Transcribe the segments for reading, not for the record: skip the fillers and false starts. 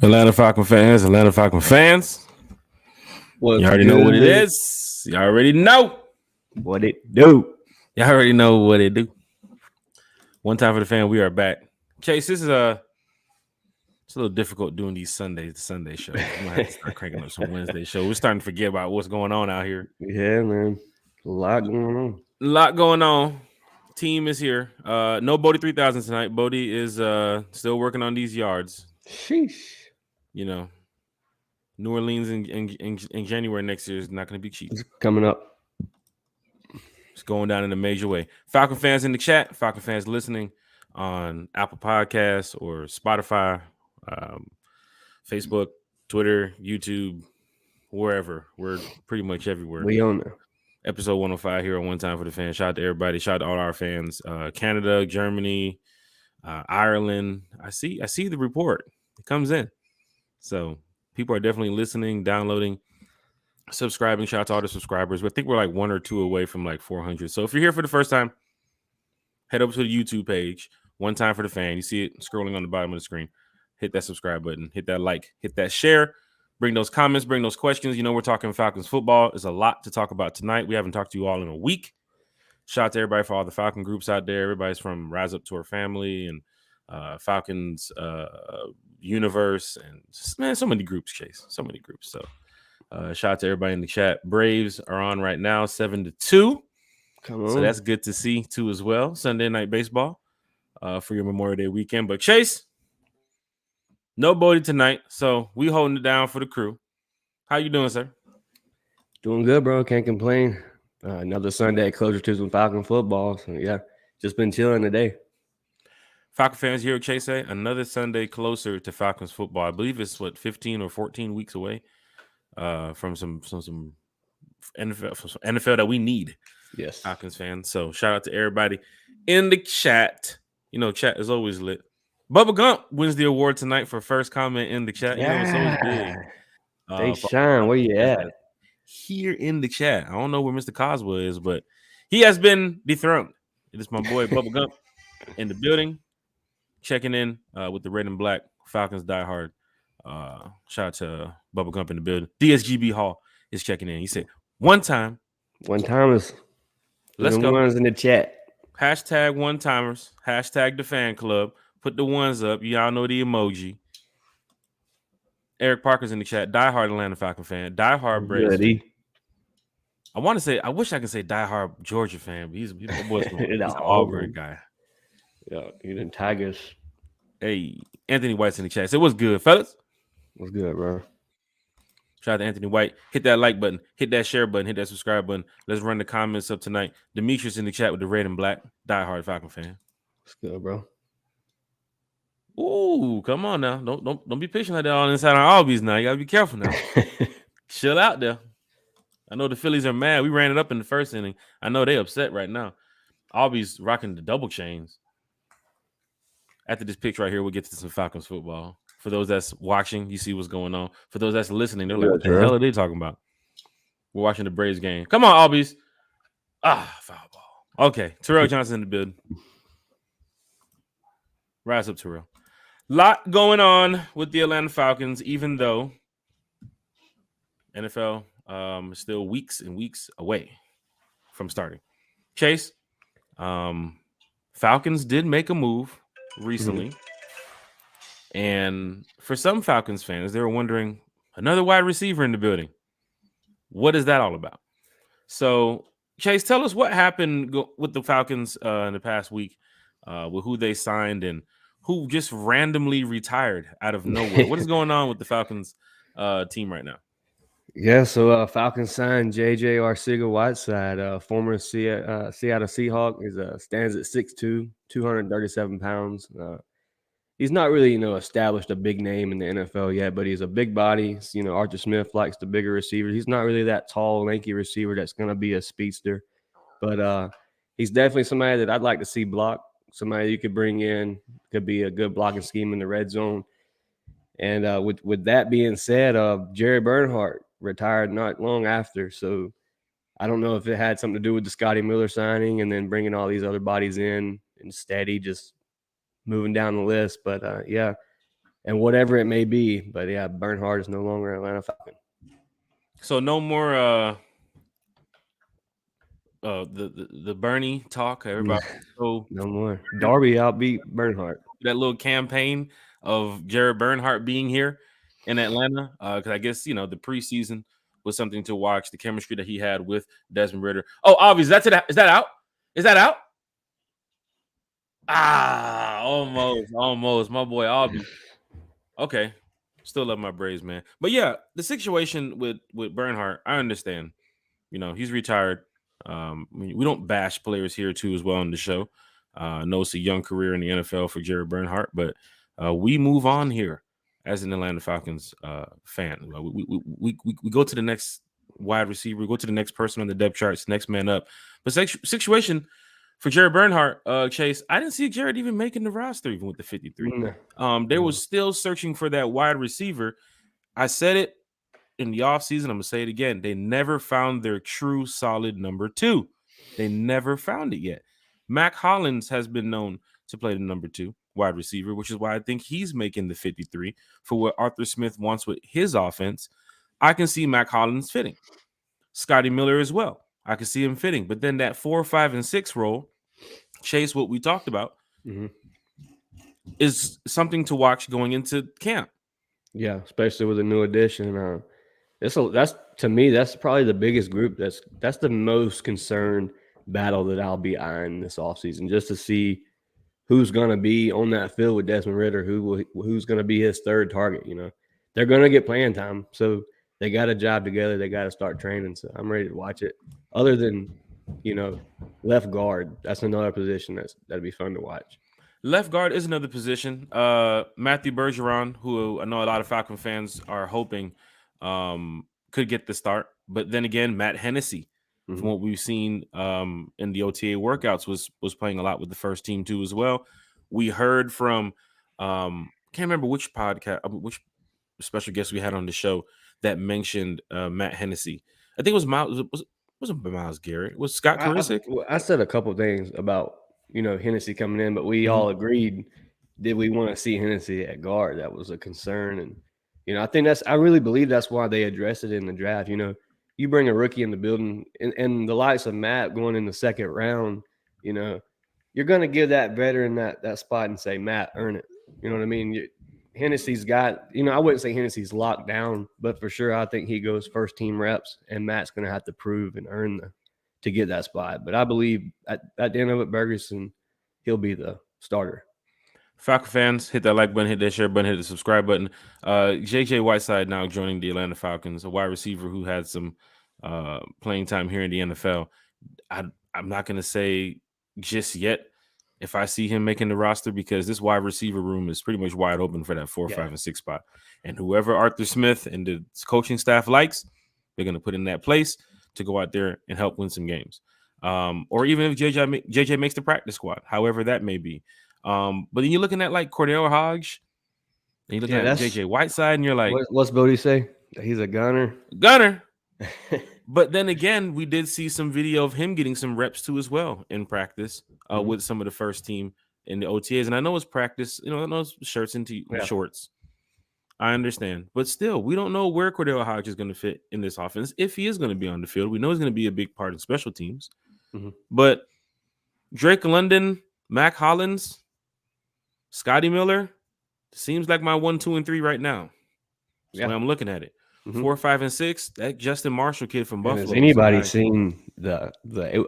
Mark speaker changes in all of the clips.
Speaker 1: Atlanta Falcon fans.
Speaker 2: What's
Speaker 1: You already know what it is. You already know
Speaker 2: what it do.
Speaker 1: You already know what it do. One time for the fan, we are back. Chase, this is it's a little difficult doing these Sunday shows. We might have to start cranking up some Wednesday shows. We're starting to forget about what's going on out here.
Speaker 2: Yeah, man. A lot going on.
Speaker 1: A lot going on. Team is here. No Bodie 3000 tonight. Bodie is still working on these yards.
Speaker 2: Sheesh.
Speaker 1: You know, New Orleans in January next year is not going to be cheap.
Speaker 2: It's coming up.
Speaker 1: It's going down in a major way. Falcon fans in the chat, Falcon fans listening on Apple Podcasts or Spotify, Facebook, Twitter, YouTube, wherever. We're pretty much everywhere.
Speaker 2: We on there. Episode
Speaker 1: 105 here on One Time for the Fans. Shout out to everybody. Shout out to all our fans. Canada, Germany, Ireland. I see the report. It comes in. So people are definitely listening, downloading, subscribing. Shout out to all the subscribers. I think we're like 1 or 2 away from like 400. So if you're here for the first time, head over to the YouTube page, One Time for the Fan. You see it scrolling on the bottom of the screen. Hit that subscribe button, hit that like, hit that share, bring those comments, bring those questions. You know, we're talking Falcons football. There's a lot to talk about tonight. We haven't talked to you all in a week. Shout out to everybody for all the Falcon groups out there. Everybody's from RiseUp to our family and Falcons universe and man, so many groups, Chase. So many groups. So shout out to everybody in the chat. Braves are on right now, 7-2.
Speaker 2: Come on.
Speaker 1: So that's good to see too as well. Sunday night baseball for your Memorial Day weekend. But Chase, no Bodie tonight, so we holding it down for the crew. How you doing, sir?
Speaker 2: Doing good, bro. Can't complain. Another Sunday closer to some Falcon football. So yeah, just been chilling today.
Speaker 1: Falcon fans, here at Chase, another Sunday closer to Falcons football. I believe it's 15 or 14 weeks away from some NFL that we need.
Speaker 2: Yes,
Speaker 1: Falcons fans. So shout out to everybody in the chat. You know, chat is always lit. Bubba Gump wins the award tonight for first comment in the chat.
Speaker 2: Yeah.
Speaker 1: You know, it's always big.
Speaker 2: They shine. Where you at?
Speaker 1: Here in the chat. I don't know where Mr. Coswell is, but he has been dethroned. It is my boy Bubba Gump in the building, checking in with the red and black Falcons diehard. Shout out to Bubba Gump in the building. DSGB Hall is checking in. He said, one timers. Let's go.
Speaker 2: Ones in the chat.
Speaker 1: Hashtag one timers. Hashtag the fan club. Put the ones up. Y'all know the emoji. Eric Parker's in the chat. Diehard Atlanta Falcon fan. Diehard Braves. I want to say, I wish I could say diehard Georgia fan, but he's an Auburn guy.
Speaker 2: Yeah, he didn't Tigers.
Speaker 1: Hey, Anthony White's in the chat. So what's good, fellas?
Speaker 2: What's good, bro?
Speaker 1: Shout out to Anthony White. Hit that like button. Hit that share button. Hit that subscribe button. Let's run the comments up tonight. Demetrius in the chat with the red and black. Diehard Falcon fan.
Speaker 2: What's good, bro?
Speaker 1: Ooh, come on now. Don't be pitching like that all inside our Albies now. You gotta be careful now. Chill out there. I know the Phillies are mad. We ran it up in the first inning. I know they upset right now. Albies rocking the double chains. After this pitch right here, we'll get to some Falcons football. For those that's watching, you see what's going on. For those that's listening, they're like, what the hell are they talking about? We're watching the Braves game. Come on, Albies. Foul ball. Okay, Terrell Johnson in the building. Rise up, Terrell. Lot going on with the Atlanta Falcons, even though NFL is still weeks and weeks away from starting. Chase, Falcons did make a move recently. Mm-hmm. And for some Falcons fans, they were wondering, another wide receiver in the building. What is that all about? So, Chase, tell us what happened with the Falcons in the past week with who they signed and who just randomly retired out of nowhere. What is going on with the Falcons team right now?
Speaker 2: Yeah, so Falcons signed J.J. Arcega-Whiteside, former Seattle Seahawk. Stands at 6'2", 237 pounds. He's not really, established a big name in the NFL yet, but he's a big body. Arthur Smith likes the bigger receiver. He's not really that tall, lanky receiver that's going to be a speedster. But he's definitely somebody that I'd like to see block. Somebody you could bring in, could be a good blocking scheme in the red zone. And with that being said, Jerry Bernhardt retired not long after. So I don't know if it had something to do with the Scotty Miller signing and then bringing all these other bodies in and steady, just moving down the list. But, yeah, and whatever it may be. But yeah, Bernhardt is no longer Atlanta Falcon.
Speaker 1: So no more the Bernie talk. Everybody so
Speaker 2: No more. Darby outbeat Bernhardt.
Speaker 1: that little campaign of Jared Bernhardt being here in Atlanta, because I guess the preseason was something to watch. The chemistry that he had with Desmond Ridder. Oh, obviously that's it. Is that out? Is that out? Almost. My boy Albie. Okay, still love my Braves, man. But yeah, the situation with Bernhardt, I understand. He's retired. We don't bash players here too as well on the show. I know it's a young career in the NFL for Jared Bernhardt, but we move on here as an Atlanta Falcons fan. We go to the next wide receiver, we go to the next person on the depth charts, next man up. But situation for Jared Bernhardt, Chase, I didn't see Jared even making the roster even with the 53. They were still searching for that wide receiver. I said it in the offseason, I'm going to say it again. They never found their true solid number 2. They never found it yet. Mac Hollins has been known to play the number 2 wide receiver, which is why I think he's making the 53 for what Arthur Smith wants with his offense. I can see Mac Hollins fitting. Scotty Miller as well. I can see him fitting. But then that 4, 5, and 6 role, Chase, what we talked about, is something to watch going into camp.
Speaker 2: Yeah, especially with a new addition. That's to me, that's probably the biggest group. That's the most concerned battle that I'll be eyeing this offseason, just to see who's going to be on that field with Desmond Ridder, who's going to be his third target. They're going to get playing time, so they got a job together. They got to start training. So I'm ready to watch it. Other than left guard, that's another position that'd be fun to watch.
Speaker 1: Left guard is another position. Matthew Bergeron, who I know a lot of Falcon fans are hoping could get the start. But then again, Matt Hennessy, from what we've seen in the OTA workouts, was playing a lot with the first team too as well. We heard from can't remember which podcast, which special guest we had on the show that mentioned Matt Hennessy. I think it was Miles. Wasn't Miles Garrett? It was Scott Karisic?
Speaker 2: I said a couple things about Hennessy coming in, but we all agreed, did we want to see Hennessy at guard? That was a concern. And I really believe that's why they addressed it in the draft. You bring a rookie in the building and the likes of Matt going in the second round, you're going to give that veteran that spot and say, Matt, earn it. You know what I mean? Hennessy's got, I wouldn't say Hennessy's locked down, but for sure, I think he goes first team reps, and Matt's going to have to prove and earn to get that spot. But I believe at the end of it, Bergerson, he'll be the starter.
Speaker 1: Falcon fans, hit that like button, hit that share button, hit the subscribe button. JJ Whiteside now joining the Atlanta Falcons, a wide receiver who had some playing time here in the NFL. I'm not going to say just yet if I see him making the roster, because this wide receiver room is pretty much wide open for that 4, 5, and 6 spot. And whoever Arthur Smith and the coaching staff likes, they're going to put in that place to go out there and help win some games. Or even if JJ makes the practice squad, however that may be. But then you're looking at like Cordell Hodge, and you're looking at JJ Whiteside, and you're like,
Speaker 2: what's Bodie say? He's a gunner.
Speaker 1: But then again, we did see some video of him getting some reps too as well in practice with some of the first team in the OTAs. And I know it's practice, I know it's shirts into shorts. I understand. But still, we don't know where Cordell Hodge is going to fit in this offense. If he is going to be on the field, we know he's going to be a big part of special teams. But Drake London, Mac Hollins, Scotty Miller seems like my 1, 2, and 3 right now. That's the way I'm looking at it. 4, 5, and 6. That Justin Marshall kid from Buffalo.
Speaker 2: Has anybody seen the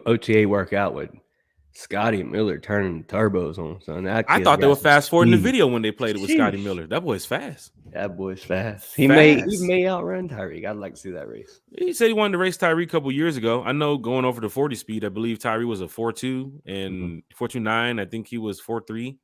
Speaker 2: OTA workout with Scotty Miller turning turbos on? Son,
Speaker 1: I thought they were fast forwarding the video when they played it with Scotty Miller. That boy's fast.
Speaker 2: That boy's fast. He may outrun Tyreek. I'd like to see that race.
Speaker 1: He said he wanted to race Tyreek a couple years ago. I know going over the 40 speed, I believe Tyreek was a 4.2 and 4.29. I think he was 4.3.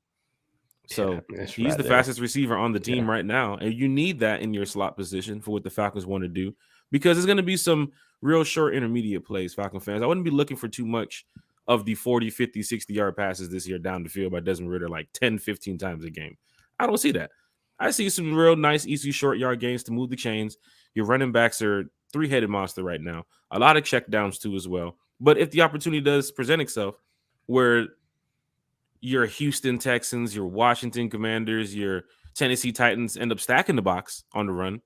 Speaker 1: So he's the fastest receiver on the team right now. And you need that in your slot position for what the Falcons want to do, because there's going to be some real short intermediate plays, Falcon fans. I wouldn't be looking for too much of the 40, 50, 60-yard passes this year down the field by Desmond Ridder like 10, 15 times a game. I don't see that. I see some real nice, easy short yard gains to move the chains. Your running backs are three-headed monster right now. A lot of check downs too as well. But if the opportunity does present itself where your Houston Texans, your Washington Commanders, your Tennessee Titans end up stacking the box on the run,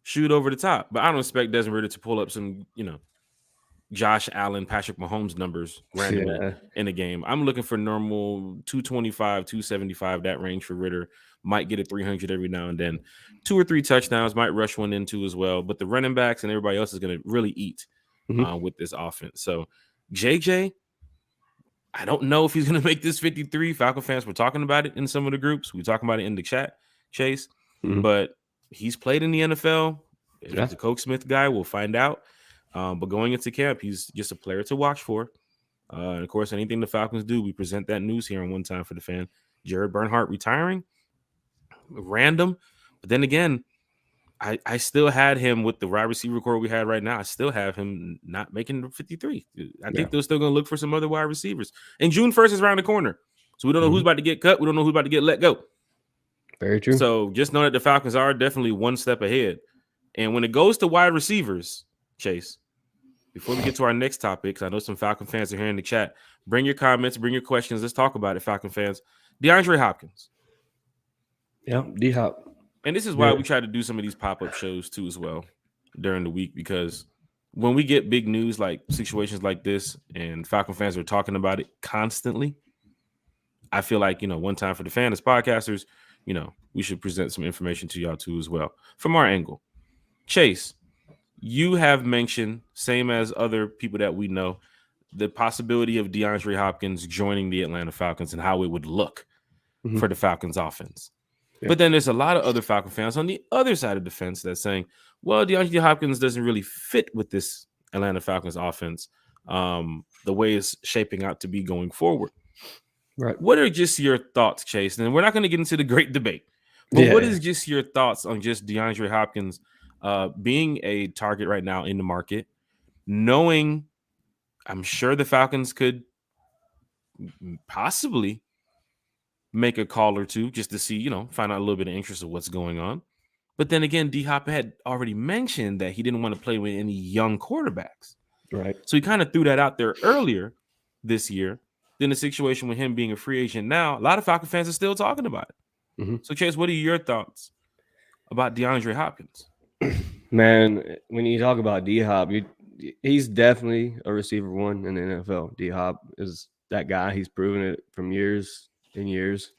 Speaker 1: shoot over the top. But I don't expect Desmond Ridder to pull up some, Josh Allen, Patrick Mahomes numbers randomly
Speaker 2: Yeah.
Speaker 1: in a game. I'm looking for normal 225, 275, that range for Ridder. Might get a 300 every now and then. 2 or 3 touchdowns, might rush one into as well. But the running backs and everybody else is going to really eat with this offense. So JJ, I don't know if he's going to make this 53. Falcon fans were talking about it in some of the groups. We were talking about it in the chat, Chase. But he's played in the NFL. If he's a Coke Smith guy, we'll find out. But going into camp, he's just a player to watch for. And of course, anything the Falcons do, we present that news here on One Time for the Fan. Jared Bernhardt retiring, random. But then again, I still had him with the wide receiver core we had right now. I still have him not making the 53. I think they're still going to look for some other wide receivers. And June 1st is around the corner. So we don't know who's about to get cut. We don't know who's about to get let go.
Speaker 2: Very true.
Speaker 1: So just know that the Falcons are definitely one step ahead. And when it goes to wide receivers, Chase, before we get to our next topic, because I know some Falcon fans are here in the chat, bring your comments, bring your questions. Let's talk about it, Falcon fans. DeAndre Hopkins.
Speaker 2: Yeah, D-Hop.
Speaker 1: And this is why we try to do some of these pop-up shows too as well during the week, because when we get big news like situations like this and Falcon fans are talking about it constantly, I feel like, One Time for the Fan as podcasters, we should present some information to y'all too as well from our angle. Chase, you have mentioned, same as other people that we know, the possibility of DeAndre Hopkins joining the Atlanta Falcons and how it would look for the Falcons offense. Yeah. But then there's a lot of other Falcon fans on the other side of the fence that's saying, well, DeAndre Hopkins doesn't really fit with this Atlanta Falcons offense the way it's shaping out to be going forward.
Speaker 2: Right.
Speaker 1: What are just your thoughts, Chase? And we're not going to get into the great debate, but what is just your thoughts on just DeAndre Hopkins being a target right now in the market, knowing I'm sure the Falcons could possibly make a call or two just to see, find out a little bit of interest of what's going on. But then again, D-Hop had already mentioned that he didn't want to play with any young quarterbacks.
Speaker 2: Right.
Speaker 1: So he kind of threw that out there earlier this year. Then the situation with him being a free agent now, a lot of Falcon fans are still talking about it. So Chase, what are your thoughts about DeAndre Hopkins?
Speaker 2: Man, when you talk about D-Hop, he's definitely a receiver one in the NFL. D-Hop is that guy. He's proven it from years and years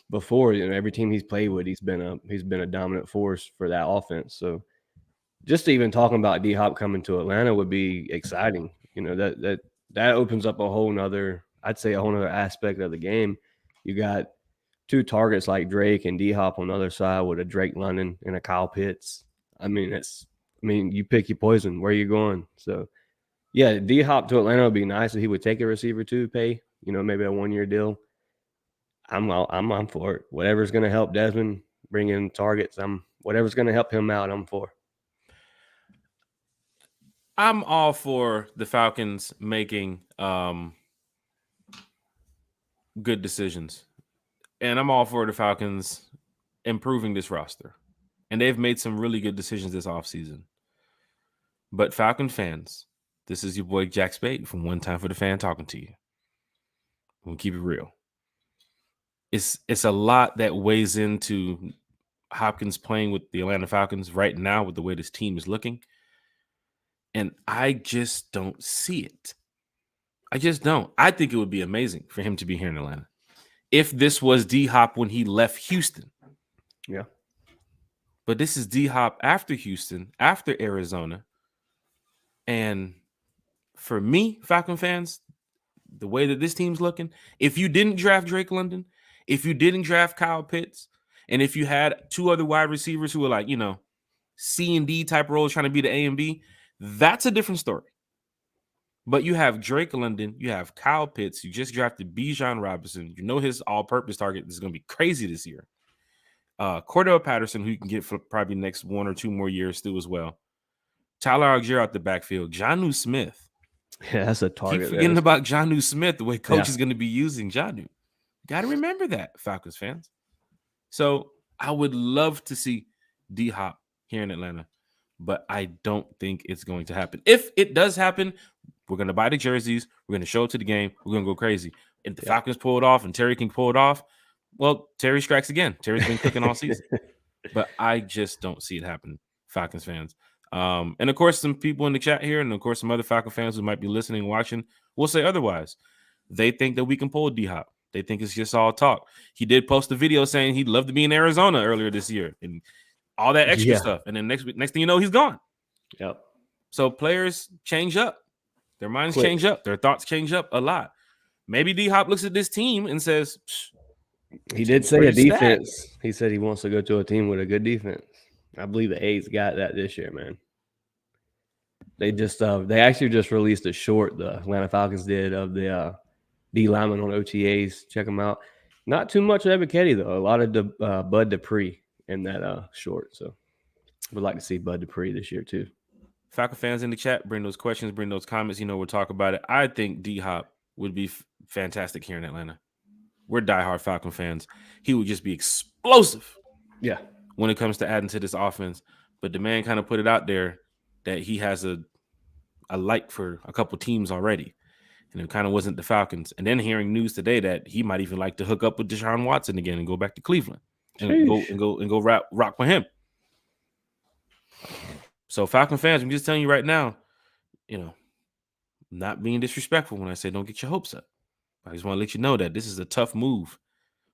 Speaker 2: before. Every team he's played with, he's been a dominant force for that offense. So just even talking about D-Hop coming to Atlanta would be exciting. That opens up a whole nother aspect of the game. You got two targets like Drake and D-Hop on the other side with a Drake London and a Kyle Pitts. You pick your poison. Where are you going? So, yeah, D-Hop to Atlanta would be nice if he would take a receiver to pay, maybe a 1-year deal. I'm for it. Whatever's going to help Desmond bring in targets, whatever's going to help him out, I'm for.
Speaker 1: I'm all for the Falcons making good decisions. And I'm all for the Falcons improving this roster. And they've made some really good decisions this offseason. But Falcon fans, this is your boy Jack Spade from One Time for the Fan talking to you. We'll keep it real. It's a lot that weighs into Hopkins playing with the Atlanta Falcons right now with the way this team is looking. And I just don't see it. I just don't. I think it would be amazing for him to be here in Atlanta. If this was D-Hop when he left Houston.
Speaker 2: Yeah.
Speaker 1: But this is D-Hop after Houston, after Arizona. And for me, Falcon fans, the way that this team's looking, if you didn't draft Drake London, if you didn't draft Kyle Pitts, and if you had two other wide receivers who were like, C and D type roles trying to be the A and B, that's a different story. But you have Drake London, you have Kyle Pitts, you just drafted Bijan Robinson. His all-purpose target is going to be crazy this year. Cordell Patterson, who you can get for probably next 1 or 2 more years still as well. Tyler Algier out the backfield. Jonnu Smith.
Speaker 2: Yeah, that's a target.
Speaker 1: Keep forgetting about Jonnu Smith, the way coach is going to be using Jonnu. Got to remember that, Falcons fans. So I would love to see D-Hop here in Atlanta, but I don't think it's going to happen. If it does happen, we're going to buy the jerseys. We're going to show up to the game. We're going to go crazy. If the Falcons pull it off and Terry can pull it off, Well, Terry strikes again. Terry's been cooking all season. But I just don't see it happen, Falcons fans. And of course, some people in the chat here, and of course, some other Falcon fans who might be listening and watching will say otherwise. They think that we can pull D-Hop. They think it's just all talk. He did post a video saying he'd love to be in Arizona earlier this year and all that extra stuff. And then next thing you know, he's gone.
Speaker 2: Yep.
Speaker 1: So players change up. Their minds change up. Their thoughts change up a lot. Maybe D-Hop looks at this team and says,
Speaker 2: he did say a defense. He said he wants to go to a team with a good defense. I believe the A's got that this year, man. They just they actually just released a short, the Atlanta Falcons did, of the D lineman on OTAs. Check them out. Not too much of Ebiketie, though. A lot of Bud Dupree in that short. So would like to see Bud Dupree this year too.
Speaker 1: Falcon fans in the chat, bring those questions, bring those comments. We'll talk about it. I think D-Hop would be fantastic here in Atlanta. We're diehard Falcon fans. He would just be explosive.
Speaker 2: Yeah.
Speaker 1: When it comes to adding to this offense. But the man kind of put it out there that he has a like for a couple teams already. And it kind of wasn't the Falcons. And then hearing news today that he might even like to hook up with Deshaun Watson again and go back to Cleveland and go rock with him. So Falcon fans, I'm just telling you right now, not being disrespectful when I say don't get your hopes up. I just want to let you know that this is a tough move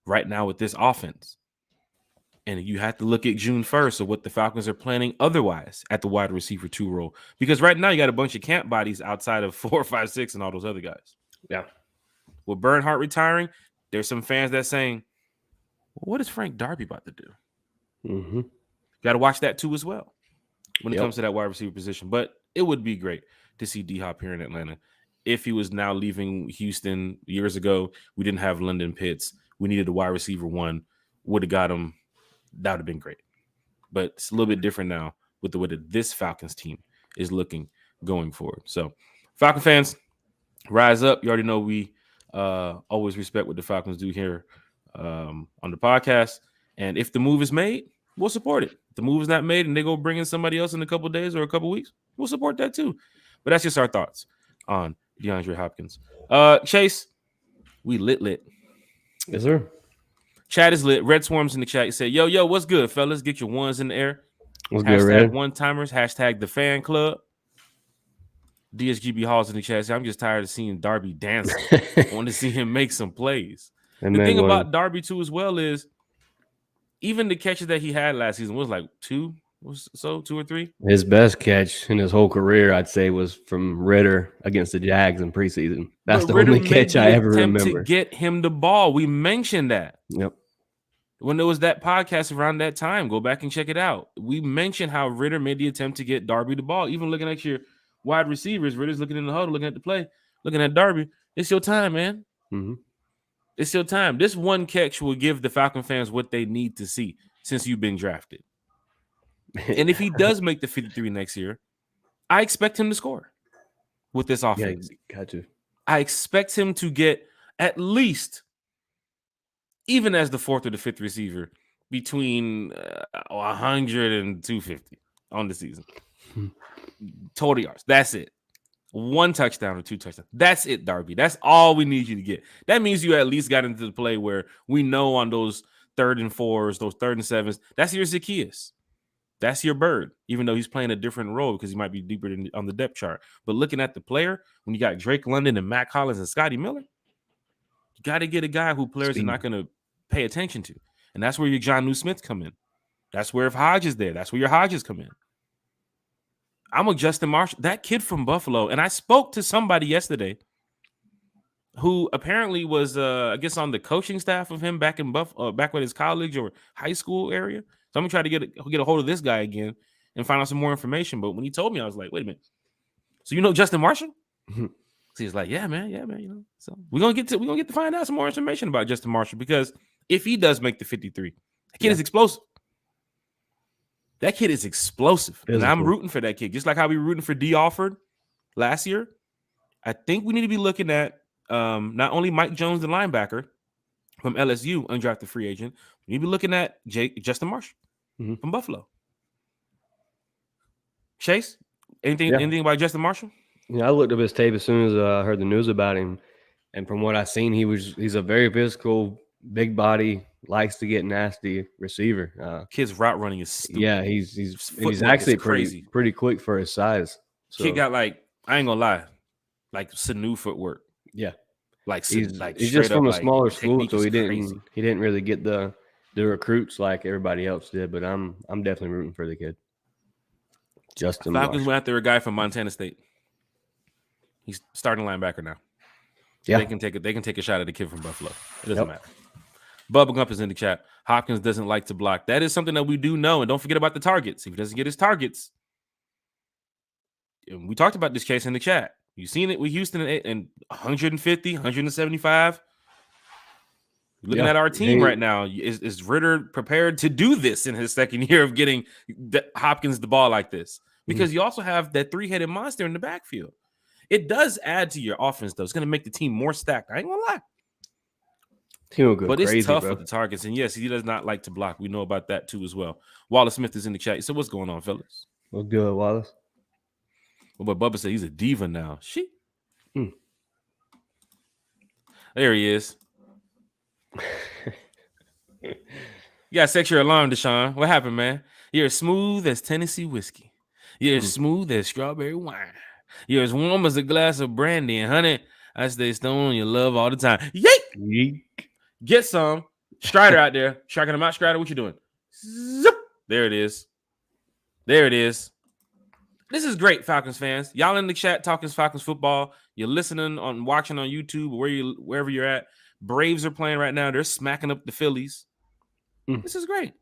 Speaker 1: right now with this offense. And you have to look at June 1st of what the Falcons are planning otherwise at the wide receiver 2 role. Because right now you got a bunch of camp bodies outside of 4, 5, 6 and all those other guys.
Speaker 2: Yeah.
Speaker 1: With Bernhardt retiring, there's some fans that saying, well, what is Frank Darby about to do?
Speaker 2: Mm-hmm.
Speaker 1: Got to watch that too as well when it comes to that wide receiver position. But it would be great to see D-Hop here in Atlanta. If he was now leaving Houston years ago, we didn't have London Pitts. We needed a wide receiver 1. Would have got him. That would have been great. But it's a little bit different now with the way that this Falcons team is looking going forward. So, Falcon fans, rise up. You already know we always respect what the Falcons do here on the podcast. And if the move is made, we'll support it. If the move is not made and they go bring in somebody else in a couple of days or a couple of weeks, we'll support that too. But that's just our thoughts on DeAndre Hopkins. Chase, we lit.
Speaker 2: Yes, sir.
Speaker 1: Chat is lit. Red Swarms in the chat. He said, yo, what's good, fellas? Get your ones in the air.
Speaker 2: What's
Speaker 1: hashtag
Speaker 2: good, Red?
Speaker 1: one-timers. Hashtag the fan club. DSGB Halls in the chat. I'm just tired of seeing Darby dancing. I want to see him make some plays. The thing about Darby, too, as well, is even the catches that he had last season was like 2 or 3.
Speaker 2: His best catch in his whole career, I'd say, was from Ritter against the Jags in preseason. That's the only catch I ever remember.
Speaker 1: To get him the ball. We mentioned that.
Speaker 2: Yep.
Speaker 1: When there was that podcast around that time, go back and check it out. We mentioned how Ritter made the attempt to get Darby the ball. Even looking at your wide receivers, Ritter's looking in the huddle, looking at the play, looking at Darby. It's your time, man.
Speaker 2: Mm-hmm.
Speaker 1: It's your time. This one catch will give the Falcon fans what they need to see since you've been drafted. And if he does make the 53 next year, I expect him to score with this offense.
Speaker 2: Yeah, got to.
Speaker 1: I expect him to get at least, even as the 4th or the 5th receiver, between 100 and 250 on the season. Total yards. That's it. 1 touchdown or 2 touchdowns. That's it, Darby. That's all we need you to get. That means you at least got into the play where we know on those 3rd and 4s, those 3rd and 7s, that's your Zacchaeus. That's your bird, even though he's playing a different role because he might be deeper on the depth chart. But looking at the player, when you got Drake London and Matt Collins and Scotty Miller, you got to get a guy who players are not going to pay attention to. And that's where your Jonnu Smith come in. That's where if Hodge is there, that's where your Hodges come in. I'm a Justin Marshall, that kid from Buffalo. And I spoke to somebody yesterday who apparently was, I guess, on the coaching staff of him back in back with his college or high school area. So I'm gonna try to get a hold of this guy again and find out some more information. But when he told me, I was like, wait a minute. So you know Justin Marshall? So he's like, yeah, man. So we're gonna get to find out some more information about Justin Marshall, because if he does make the 53, that kid is explosive. That kid is explosive. And I'm rooting for that kid. Just like how we were rooting for D. Alford last year. I think we need to be looking at not only Mike Jones, the linebacker from LSU, undrafted free agent. We need to be looking at Justin Marshall from Buffalo. Chase, anything about Justin Marshall?
Speaker 2: Yeah, I looked up his tape as soon as I heard the news about him. And from what I've seen, he's a very physical, big body, likes to get nasty receiver.
Speaker 1: Kid's route running is stupid.
Speaker 2: Yeah,
Speaker 1: His
Speaker 2: he's
Speaker 1: footwork
Speaker 2: actually
Speaker 1: is crazy.
Speaker 2: pretty quick for his size.
Speaker 1: Kid
Speaker 2: So
Speaker 1: got like, I ain't gonna lie, like Sanu footwork.
Speaker 2: yeah,
Speaker 1: Like
Speaker 2: he's
Speaker 1: straight
Speaker 2: just
Speaker 1: up,
Speaker 2: from a
Speaker 1: like
Speaker 2: smaller
Speaker 1: the
Speaker 2: school,
Speaker 1: technique
Speaker 2: so
Speaker 1: is
Speaker 2: he
Speaker 1: crazy.
Speaker 2: didn't really get the recruits like everybody else did. But I'm definitely rooting for the kid. Justin
Speaker 1: Falcons
Speaker 2: Marshall.
Speaker 1: went after a guy from Montana State. He's starting linebacker now.
Speaker 2: Yeah,
Speaker 1: They can take a shot at the kid from Buffalo. It doesn't
Speaker 2: Yep.
Speaker 1: matter. Bubba Gump is in the chat. Hopkins doesn't like to block. That is something that we do know. And don't forget about the targets. If he doesn't get his targets, and we talked about this case in the chat. You've seen it with Houston and 150, 175. Looking at our team right now, is Ritter prepared to do this in his second year of getting Hopkins the ball like this? Because you also have that three-headed monster in the backfield. It does add to your offense, though. It's going to make the team more stacked. I ain't going to lie.
Speaker 2: Team will go
Speaker 1: But
Speaker 2: crazy,
Speaker 1: it's tough
Speaker 2: bro.
Speaker 1: with the targets. And yes, he does not like to block. We know about that too as well. Wallace Smith is in the chat. So what's going on, fellas?
Speaker 2: What's good, Wallace?
Speaker 1: Well, but Bubba said he's a diva now. There he is. You got to set your alarm, Deshaun. What happened, man? You're as smooth as Tennessee whiskey. You're as smooth as strawberry wine. You're as warm as a glass of brandy. And honey, I stay stoned on your love all the time. Yeet! Get some. Strider out there. Striking him out. Strider, what you doing? Zip. There it is. There it is. This is great, Falcons fans. Y'all in the chat talking Falcons football. You're listening watching on YouTube or wherever you're at. Braves are playing right now. They're smacking up the Phillies. This is great.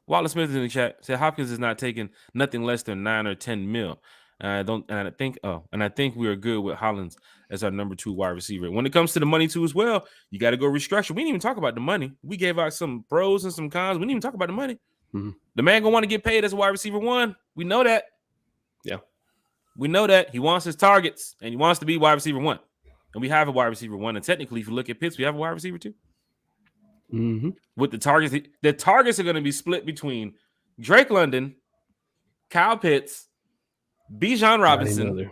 Speaker 1: Wallace Smith is in the chat. Said Hopkins is not taking nothing less than 9 or 10 mil. I think we are good with Hollins as our number 2 wide receiver. When it comes to the money too as well, you got to go restructure. We didn't even talk about the money. We gave out some pros and some cons. We didn't even talk about the money. The man gonna want to get paid as a wide receiver 1. We know that.
Speaker 2: Yeah.
Speaker 1: We know that. He wants his targets and he wants to be wide receiver 1. And we have a wide receiver 1. And technically, if you look at Pitts, we have a wide receiver 2. With the targets are going to be split between Drake London, Kyle Pitts, Bijan Robinson.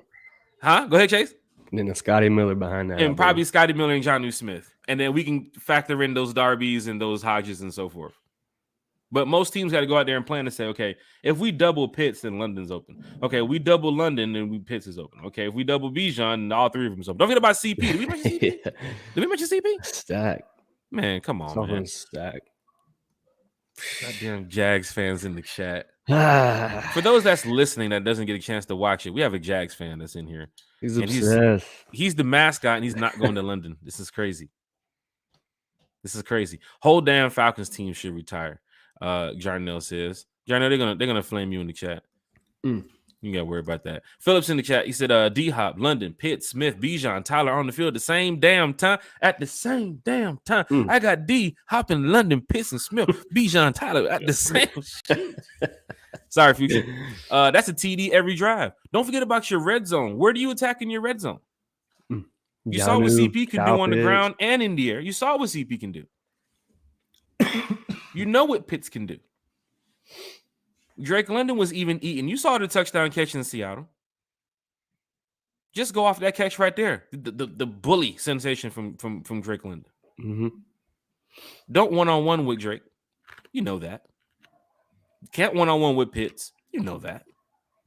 Speaker 1: Huh? Go ahead, Chase.
Speaker 2: And then a Scotty Miller behind that.
Speaker 1: And probably Scotty Miller and Jonnu Smith. And then we can factor in those Darbys and those Hodges and so forth. But most teams got to go out there and plan to say, okay, if we double Pitts, then London's open. Okay, we double London, then Pitts is open. Okay, if we double Bijan, then all 3 of them is open. Don't forget about CP. Did we mention CP? Did we mention CP?
Speaker 2: Stack.
Speaker 1: Man, come on, man.
Speaker 2: Stack.
Speaker 1: Goddamn Jags fans in the chat. For those that's listening that doesn't get a chance to watch it, we have a Jags fan that's in here.
Speaker 2: He's obsessed.
Speaker 1: He's the mascot, and he's not going to London. This is crazy. This is crazy. Whole damn Falcons team should retire. Jarnell says. Jarnell, they're gonna flame you in the chat. You gotta worry about that. Phillips in the chat. He said, D-Hop, London, Pitt, Smith, Bijan, Tyler on the field the same damn time. At the same damn time. I got D, Hop in London, Pitts and Smith, Bijan, Tyler at the same shit. Sorry, Future. That's a TD every drive. Don't forget about your red zone. Where do you attack in your red zone? You saw what CP can do on the ground and in the air. You saw what CP can do. You know what Pitts can do. Drake London was even eating. You saw the touchdown catch in Seattle. Just go off that catch right there. The bully sensation from Drake London. Don't one-on-one with Drake. You know that. Can't one-on-one with Pitts. You know that.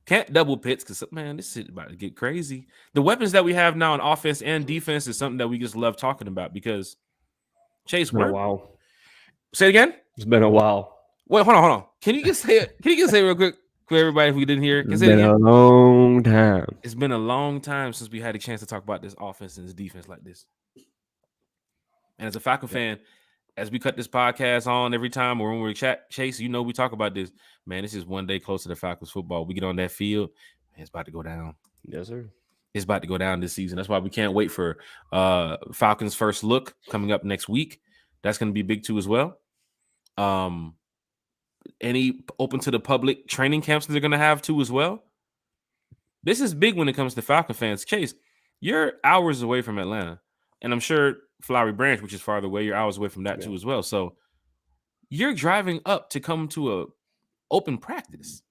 Speaker 1: Can't double Pitts because, man, this shit about to get crazy. The weapons that we have now on offense and defense is something that we just love talking about because Chase,
Speaker 2: wow.
Speaker 1: Say it again?
Speaker 2: It's been a while.
Speaker 1: Wait, hold on. Can you just say it? Can you just say it real quick for everybody if we didn't hear it?
Speaker 2: It's been a long time.
Speaker 1: It's been a long time since we had a chance to talk about this offense and this defense like this. And as a Falcon fan, as we cut this podcast on every time or when we're Chase, you know we talk about this. Man, this is one day closer to Falcons football. We get on that field, man, it's about to go down.
Speaker 2: Yes, sir.
Speaker 1: It's about to go down this season. That's why we can't wait for Falcons First Look coming up next week. That's going to be big too as well. Any open to the public training camps that they're going to have too as well. This is big when it comes to Falcon fans. Chase, you're hours away from Atlanta, and I'm sure Flowery Branch, which is farther away, you're hours away from that too as well. So you're driving up to come to a open practice.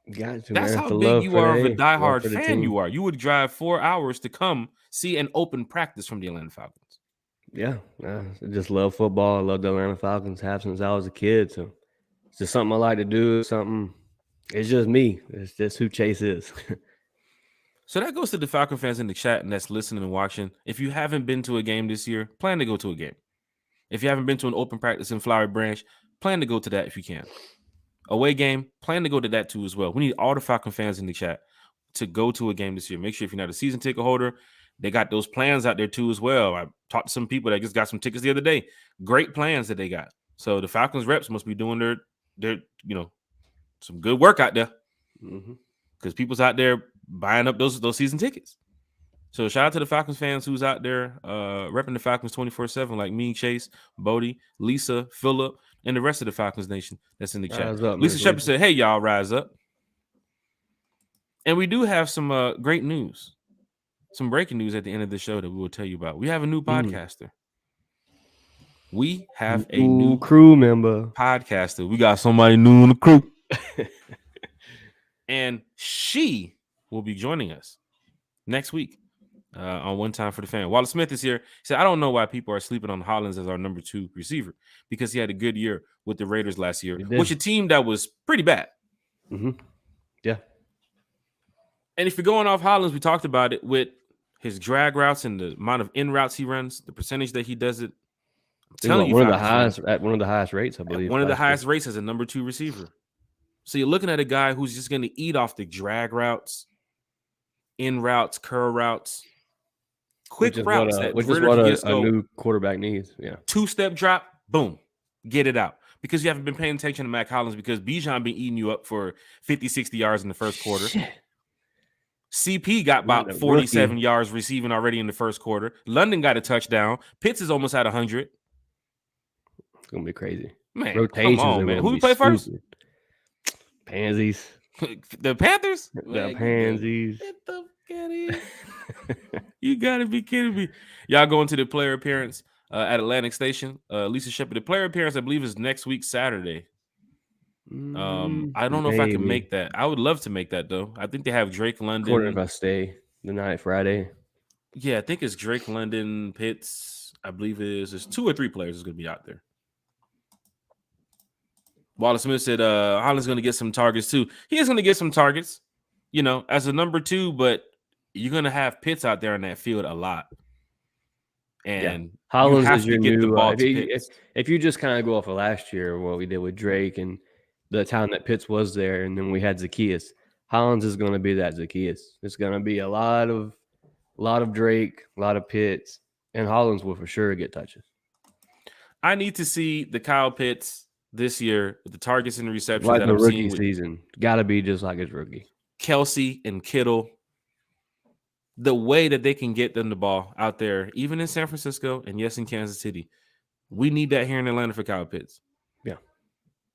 Speaker 1: That's how big you are of a diehard fan you are. You would drive 4 hours to come see an open practice from the Atlanta Falcons.
Speaker 2: Yeah, I just love football. I love the Atlanta Falcons. Have since I was a kid. So it's just something I like to do. Something. It's just me. It's just who Chase is.
Speaker 1: So that goes to the Falcon fans in the chat and that's listening and watching. If you haven't been to a game this year, plan to go to a game. If you haven't been to an open practice in Flowery Branch, plan to go to that if you can. Away game, plan to go to that too as well. We need all the Falcon fans in the chat to go to a game this year. Make sure if you're not a season ticket holder, they got those plans out there too as well. I talked to some people that just got some tickets the other day. Great plans that they got. So the Falcons reps must be doing their some good work out there because people's out there buying up those season tickets. So shout out to the Falcons fans who's out there repping the Falcons 24/7, like me, Chase, Bodie, Lisa, Phillip, and the rest of the Falcons Nation that's in the chat.
Speaker 2: Rise up,
Speaker 1: Lisa
Speaker 2: Miss
Speaker 1: Shepard
Speaker 2: Lisa.
Speaker 1: said, "Hey y'all, rise up!" And we do have some great news, some breaking news at the end of the show that we will tell you about. We have a new podcaster. We have a new
Speaker 2: crew member.
Speaker 1: podcaster. We got somebody new in the crew, and she will be joining us next week. On One Time for the Fan. Wallace Smith is here. He said, I don't know why people are sleeping on Hollins as our number 2 receiver because he had a good year with the Raiders last year, which a team that was pretty bad.
Speaker 2: Yeah.
Speaker 1: And if you're going off Hollins, we talked about it with his drag routes and the amount of in routes he runs, the percentage that he does it. I'm telling you,
Speaker 2: one of the highest rates, I believe.
Speaker 1: One of the highest rates as a number 2 receiver. So you're looking at a guy who's just going to eat off the drag routes, in routes, curl routes. Quick routes
Speaker 2: which is what a new quarterback needs. Yeah.
Speaker 1: 2-step drop, boom, get it out. Because you haven't been paying attention to Mac Hollins because Bijan been eating you up for 50, 60 yards in the first quarter.
Speaker 2: Shit.
Speaker 1: CP got about 47 yards receiving already in the first quarter. London got a touchdown. Pitts is almost at 100.
Speaker 2: It's going to be crazy.
Speaker 1: Man,
Speaker 2: rotations
Speaker 1: come on, man. Who we play first?
Speaker 2: Pansies.
Speaker 1: The Panthers?
Speaker 2: The Pansies.
Speaker 1: Get the fuck out of here. You gotta be kidding me. Y'all going to the player appearance at Atlantic Station. Lisa Shepard. The player appearance, I believe, is next week, Saturday. I don't know if I can make that. I would love to make that, though. I think they have Drake London.
Speaker 2: Quarter if I stay the night Friday.
Speaker 1: Yeah, I think it's Drake London, Pitts. I believe there's 2 or 3 players that's going to be out there. Wallace Smith said Holland's going to get some targets, too. He is going to get some targets, as a number 2, but you're going to have Pitts out there in that field a lot. And
Speaker 2: Hollins is your new if you just kind of go off of last year, what we did with Drake and the time that Pitts was there, and then we had Zacchaeus. Hollins is going to be that Zacchaeus. It's going to be a lot of Drake, a lot of Pitts, and Hollins will for sure get touches.
Speaker 1: I need to see the Kyle Pitts this year with the targets and the receptions
Speaker 2: like
Speaker 1: that
Speaker 2: the
Speaker 1: I'm
Speaker 2: rookie
Speaker 1: seeing
Speaker 2: season. Got to be just like his rookie.
Speaker 1: Kelsey and Kittle. The way that they can get them the ball out there, even in San Francisco and yes, in Kansas City. We need that here in Atlanta for Kyle Pitts.
Speaker 2: Yeah.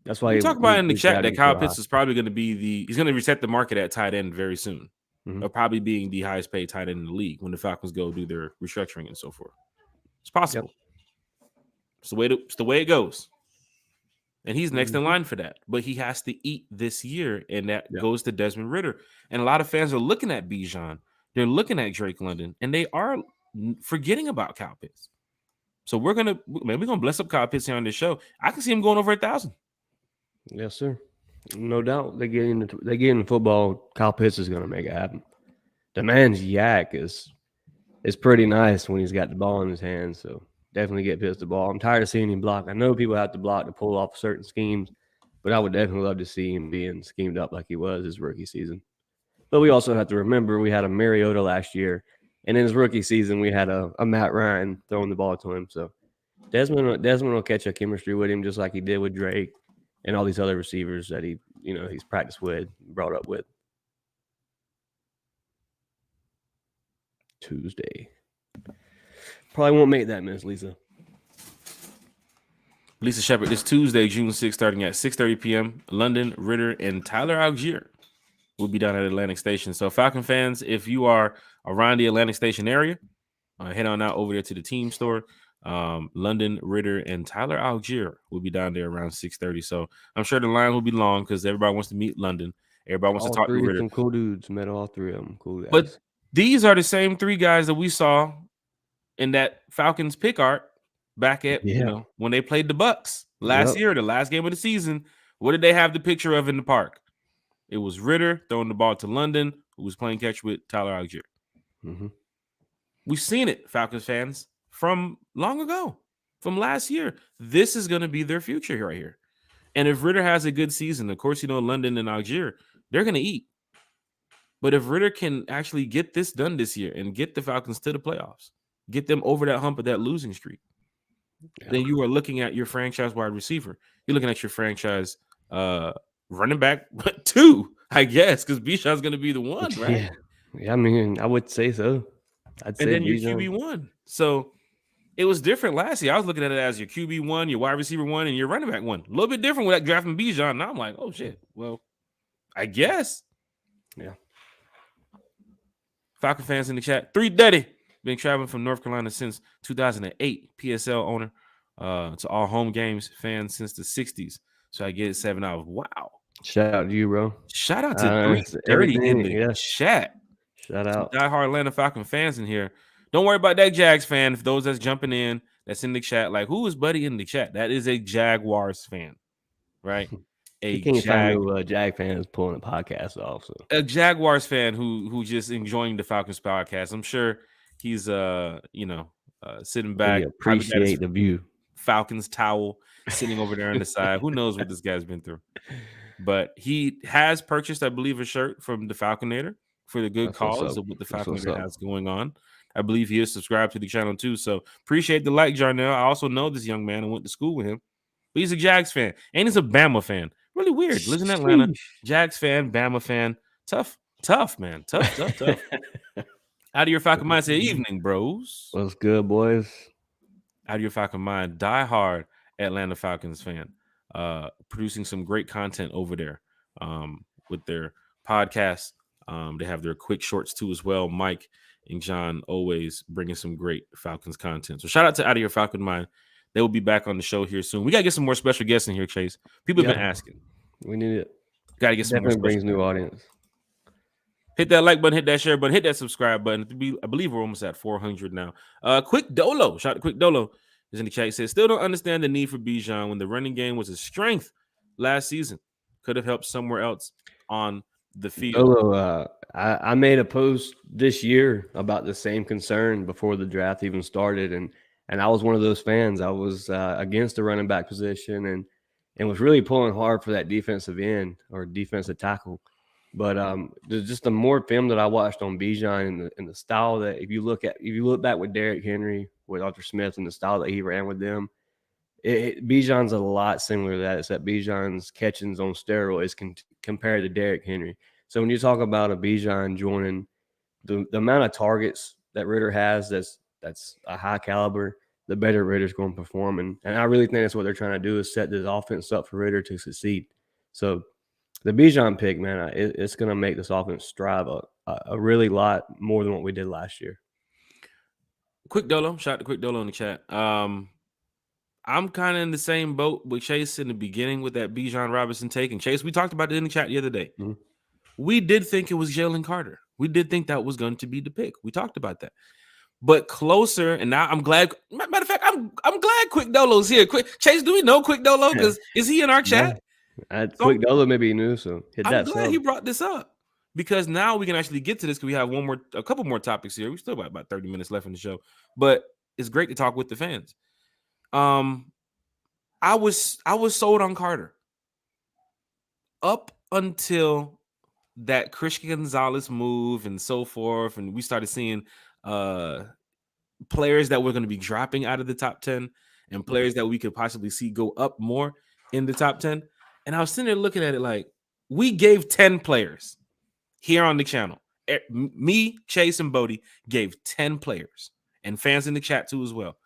Speaker 2: That's why
Speaker 1: we talk about in the chat that Kyle Pitts is probably going to be he's going to reset the market at tight end very soon. Or probably being the highest paid tight end in the league when the Falcons go do their restructuring and so forth. It's possible. Yep. It's the way it goes. And he's next in line for that. But he has to eat this year, and that goes to Desmond Ridder. And a lot of fans are looking at Bijan. They're looking at Drake London, and they are forgetting about Kyle Pitts. So we're gonna bless up Kyle Pitts here on this show. I can see him going over 1,000.
Speaker 2: Yes, sir. No doubt. They get into football. Kyle Pitts is gonna make it happen. The man's yak is pretty nice when he's got the ball in his hands. So definitely get Pitts the ball. I'm tired of seeing him block. I know people have to block to pull off certain schemes, but I would definitely love to see him being schemed up like he was his rookie season. But we also have to remember we had a Mariota last year, and in his rookie season we had a Matt Ryan throwing the ball to him. So Desmond will catch a chemistry with him just like he did with Drake and all these other receivers that he's practiced with, brought up with. Tuesday. Probably won't make that, Miss Lisa.
Speaker 1: Lisa Shepard, this Tuesday, June 6th, starting at 6:30 p.m. London, Ridder, and Tyler Algier will be down at Atlantic Station. So Falcon fans, if you are around the Atlantic Station area, head on out over there to the team store. London, Ridder, and Tyler Algier will be down there around 6:30. So I'm sure the line will be long because everybody wants to meet London. Everybody wants to talk to Ridder.
Speaker 2: Some cool dudes. Met all 3 of them. Cool guys.
Speaker 1: But these are the same 3 guys that we saw in that Falcons pick art back at when they played the Bucks last year, the last game of the season. What did they have the picture of in the park? It was Ritter throwing the ball to London, who was playing catch with Tyler Algier.
Speaker 2: Mm-hmm.
Speaker 1: We've seen it, Falcons fans, from long ago, from last year. This is going to be their future right here. And if Ritter has a good season, of course, London and Algier, they're going to eat. But if Ritter can actually get this done this year and get the Falcons to the playoffs, get them over that hump of that losing streak, then you are looking at your franchise wide receiver. You're looking at your franchise running back 2, I guess, because Bijan's going to be the one, right?
Speaker 2: Yeah, I mean, I would say so. I'd say
Speaker 1: and then
Speaker 2: Bijan.
Speaker 1: Your QB1. So it was different last year. I was looking at it as your QB1, your wide receiver 1, and your running back 1. A little bit different with that drafting Bijan. Now I'm like, oh, shit. Well, I guess.
Speaker 2: Yeah.
Speaker 1: Falcon fans in the chat. 3 Daddy. Been traveling from North Carolina since 2008. PSL owner. To all home games fans since the 60s. So I get it 7 hours. Wow.
Speaker 2: Shout out to you, bro.
Speaker 1: Shout out to 330 in the chat.
Speaker 2: Shout out.
Speaker 1: Diehard Atlanta Falcon fans in here. Don't worry about that Jags fan. For those that's jumping in, that's in the chat. Like, who is Buddy in the chat? That is a Jaguars fan, right?
Speaker 2: You can't find no Jag fans pulling a podcast off. So.
Speaker 1: A Jaguars fan who just enjoying the Falcons podcast. I'm sure he's sitting back.
Speaker 2: We appreciate the view.
Speaker 1: Falcons towel sitting over there on the side. Who knows what this guy's been through? But he has purchased, I believe, a shirt from the Falconator for the good cause of what the Falconator has going on. I believe he is subscribed to the channel too. So appreciate the like, Jarnell. I also know this young man and went to school with him. But he's a Jags fan. And he's a Bama fan. Really weird. Lives in Atlanta. Jags fan, Bama fan. Tough, man. Tough. Out of your Falcon mind, say evening, bros.
Speaker 2: What's good, boys?
Speaker 1: Out of your Falcon mind, diehard Atlanta Falcons fan. Producing some great content over there with their podcast. They have their quick shorts too as well. Mike and John always bringing some great Falcons content. So shout out to Out of Your Falcon Mind. They will be back on the show here soon. We got to get some more special guests in here, Chase. People have been asking.
Speaker 2: We need it.
Speaker 1: Got to get some more special
Speaker 2: brings new audience.
Speaker 1: Hit that like button, hit that share button, hit that subscribe button. I believe we're almost at 400 now. Quick Dolo. Shout out to Quick Dolo. Is in the chat. He says, still don't understand the need for Bijan when the running game was a strength last season. Could have helped somewhere else on the field.
Speaker 2: Dolo, I made a post this year about the same concern before the draft even started, and I was one of those fans. I was against the running back position and was really pulling hard for that defensive end or defensive tackle. But just the more film that I watched on Bijan and the style that if you look back with Derrick Henry, with Arthur Smith and the style that he ran with them, Bijan's a lot similar to that, except Bijan's catchings on steroids compared to Derrick Henry. So when you talk about a Bijan joining the amount of targets that Ritter has, that's a high caliber, the better Ritter's going to perform. And I really think that's what they're trying to do is set this offense up for Ritter to succeed. So the Bijan pick, man, it's going to make this offense strive a really lot more than what we did last year.
Speaker 1: Quick Dolo, shout out to Quick Dolo in the chat. I'm kind of in the same boat with Chase in the beginning with that Bijan Robinson take. And Chase, we talked about it in the chat the other day. Mm-hmm. We did think it was Jalen Carter. We did think that was going to be the pick. We talked about that. But closer, and now I'm glad. Matter of fact, I'm glad Quick Dolo's here. Chase, do we know Quick Dolo? Because is he in our chat?
Speaker 2: Quick Dolo maybe new, so hit that.
Speaker 1: I'm glad he brought this up. Because now we can actually get to this because we have a couple more topics here. We still got about 30 minutes left in the show, but it's great to talk with the fans. I was sold on Carter up until that Christian Gonzalez move and so forth, and we started seeing players that were going to be dropping out of the top 10 and players that we could possibly see go up more in the top 10. And I was sitting there looking at it like we gave 10 players. Here on the channel, me, Chase, and Bodie gave 10 players, and fans in the chat too as well.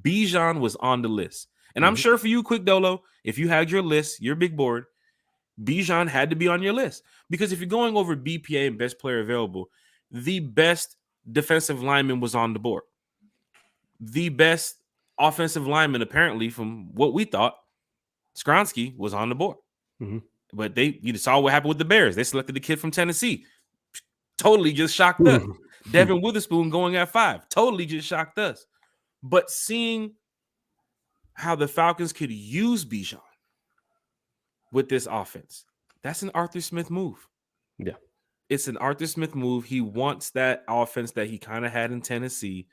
Speaker 1: Bijan was on the list, and I'm sure for you, Quick Dolo, if you had your list, your big board, Bijan had to be on your list because if you're going over BPA and best player available, the best defensive lineman was on the board. The best offensive lineman, apparently, from what we thought, Skronsky was on the board. Mm-hmm. But you saw what happened with the Bears. They selected the kid from Tennessee. Totally just shocked us. Devin Witherspoon going at 5. Totally just shocked us. But seeing how the Falcons could use Bijan with this offense, that's an Arthur Smith move.
Speaker 2: Yeah.
Speaker 1: It's an Arthur Smith move. He wants that offense that he kind of had in Tennessee.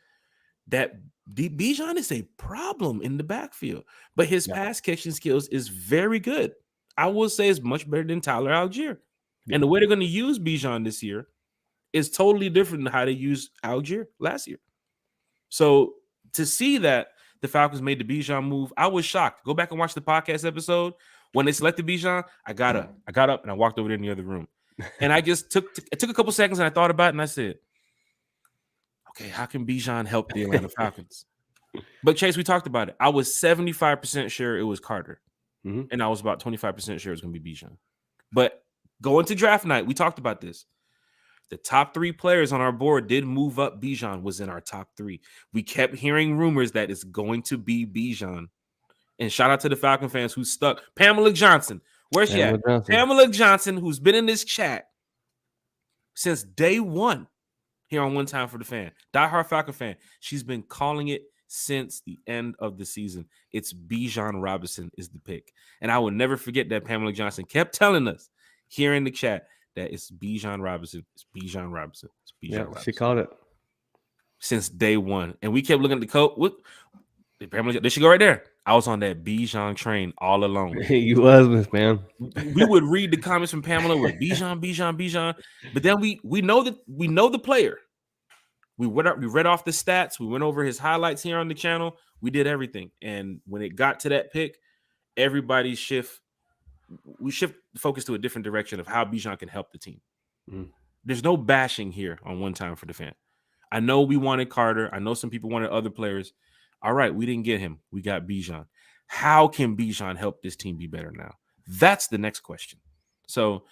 Speaker 1: That Bijan is a problem in the backfield, but his pass catching skills is very good. I will say it's much better than Tyler Algier.
Speaker 2: Yeah.
Speaker 1: And the way they're going to use Bijan this year is totally different than how they used Algier last year. So to see that the Falcons made the Bijan move, I was shocked. Go back and watch the podcast episode. When they selected Bijan, I got up and I walked over there in the other room. And I just took a couple seconds and I thought about it and I said, okay, how can Bijan help the Atlanta Falcons? But Chase, we talked about it. I was 75% sure it was Carter.
Speaker 2: Mm-hmm.
Speaker 1: And I was about 25% sure it was going to be Bijan. But going to draft night, we talked about this. The top 3 players on our board did move up. Bijan was in our top 3. We kept hearing rumors that it's going to be Bijan. And shout out to the Falcon fans who stuck. Pamela Johnson. Where's she at? Pamela Johnson, who's been in this chat since day one here on One Time for the Fan. Diehard Falcon fan. She's been calling it since the end of the season. It's Bijan Robinson is the pick. And I will never forget that Pamela Johnson kept telling us here in the chat that it's Bijan Robinson. It's Bijan Robinson. It's Bijan Robinson.
Speaker 2: She called it
Speaker 1: since day one. And we kept looking at the code. What? There she go right there. I was on that Bijan train all alone.
Speaker 2: You was, man.
Speaker 1: We would read the comments from Pamela with Bijan. But then we know the player. We read off the stats. We went over his highlights here on the channel. We did everything. And when it got to that pick, everybody shift focus to a different direction of how Bijan can help the team.
Speaker 2: Mm.
Speaker 1: There's no bashing here on One Time for the Fan. I know we wanted Carter. I know some people wanted other players. All right, we didn't get him. We got Bijan. How can Bijan help this team be better now? That's the next question. So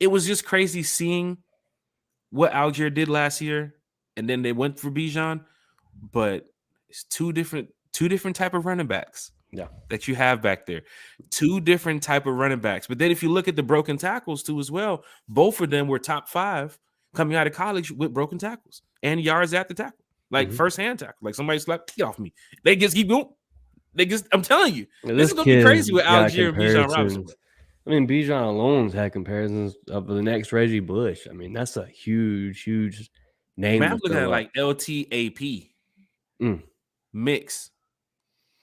Speaker 1: it was just crazy seeing what Algier did last year, and then they went for Bijan. But it's two different type of running backs that you have back there. 2 different type of running backs. But then if you look at the broken tackles too as well, both of them were top 5 coming out of college with broken tackles and yards at the tackle. Like first-hand tackle. Like somebody slapped, get off me. They just keep going. I'm telling you, this is going to be crazy with Algier and Bijan Robinson.
Speaker 2: I mean, Bijan alone's had comparisons of the next Reggie Bush. I mean, that's a huge name.
Speaker 1: Man, I'm looking at like LTAP mix.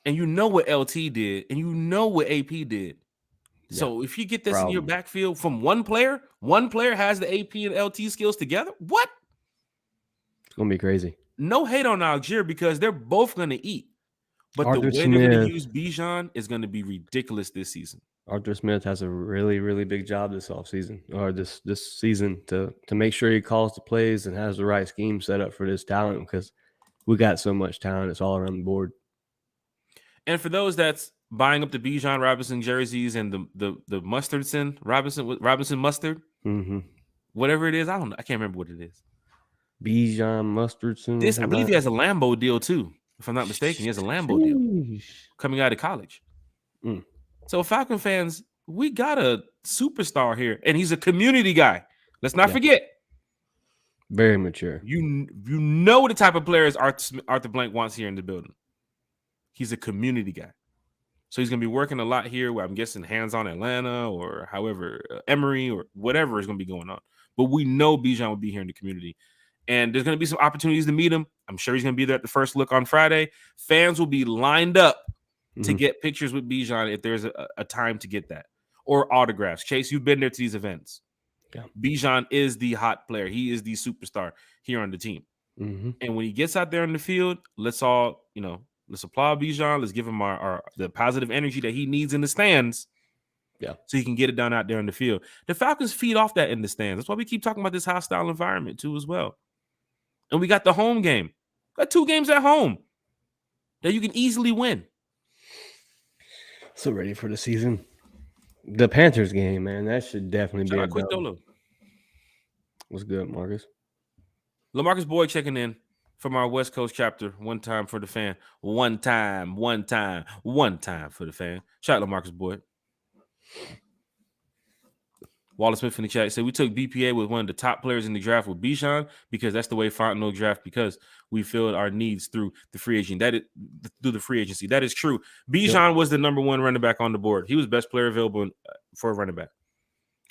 Speaker 1: And you know what LT did, and you know what AP did. Yeah. So if you get this in your backfield from one player has the AP and LT skills together, what?
Speaker 2: It's going to be crazy.
Speaker 1: No hate on Algier because they're both going to eat. But Arthur the way they're going to use Bijan is going to be ridiculous this season.
Speaker 2: Arthur Smith has a really, really big job this offseason or this season to make sure he calls the plays and has the right scheme set up for this talent because we got so much talent. It's all around the board.
Speaker 1: And for those that's buying up the Bijan Robinson jerseys and the Mustardson Robinson mustard, whatever it is, I don't know. I can't remember what it is.
Speaker 2: Bijan Mustardson.
Speaker 1: I believe he has a Lambo deal too, if I'm not mistaken. He has a Lambo deal coming out of college. So Falcon fans, we got a superstar here, and he's a community guy. Let's not forget.
Speaker 2: Very mature.
Speaker 1: You know the type of players Arthur Blank wants here in the building. He's a community guy. So he's going to be working a lot here where I'm guessing hands-on Atlanta or however, Emory or whatever is going to be going on. But we know Bijan will be here in the community. And there's going to be some opportunities to meet him. I'm sure he's going to be there at the first look on Friday. Fans will be lined up to get pictures with Bijan if there's a time to get that. Or autographs. Chase, you've been there to these events. Yeah. Bijan is the hot player. He is the superstar here on the team. And when he gets out there in the field, let's all, let's applaud Bijan. Let's give him the positive energy that he needs in the stands. Yeah. So he can get it done out there in the field. The Falcons feed off that in the stands. That's why we keep talking about this hostile environment too as well. And we got the home game. Got 2 games at home that you can easily win.
Speaker 2: So ready for the season. The Panthers game, man. That should definitely be a quick dolo. What's good, Marcus?
Speaker 1: LaMarcus Boyd checking in from our West Coast chapter. One time for the fan. One time for the fan. Shout out LaMarcus Boyd. Wallace Smith in the chat said we took BPA with one of the top players in the draft with Bijan because that's the way Fontenot draft because we filled our needs through the free agent. Through the free agency. That is true. Bijan was the number one running back on the board. He was best player available for a running back.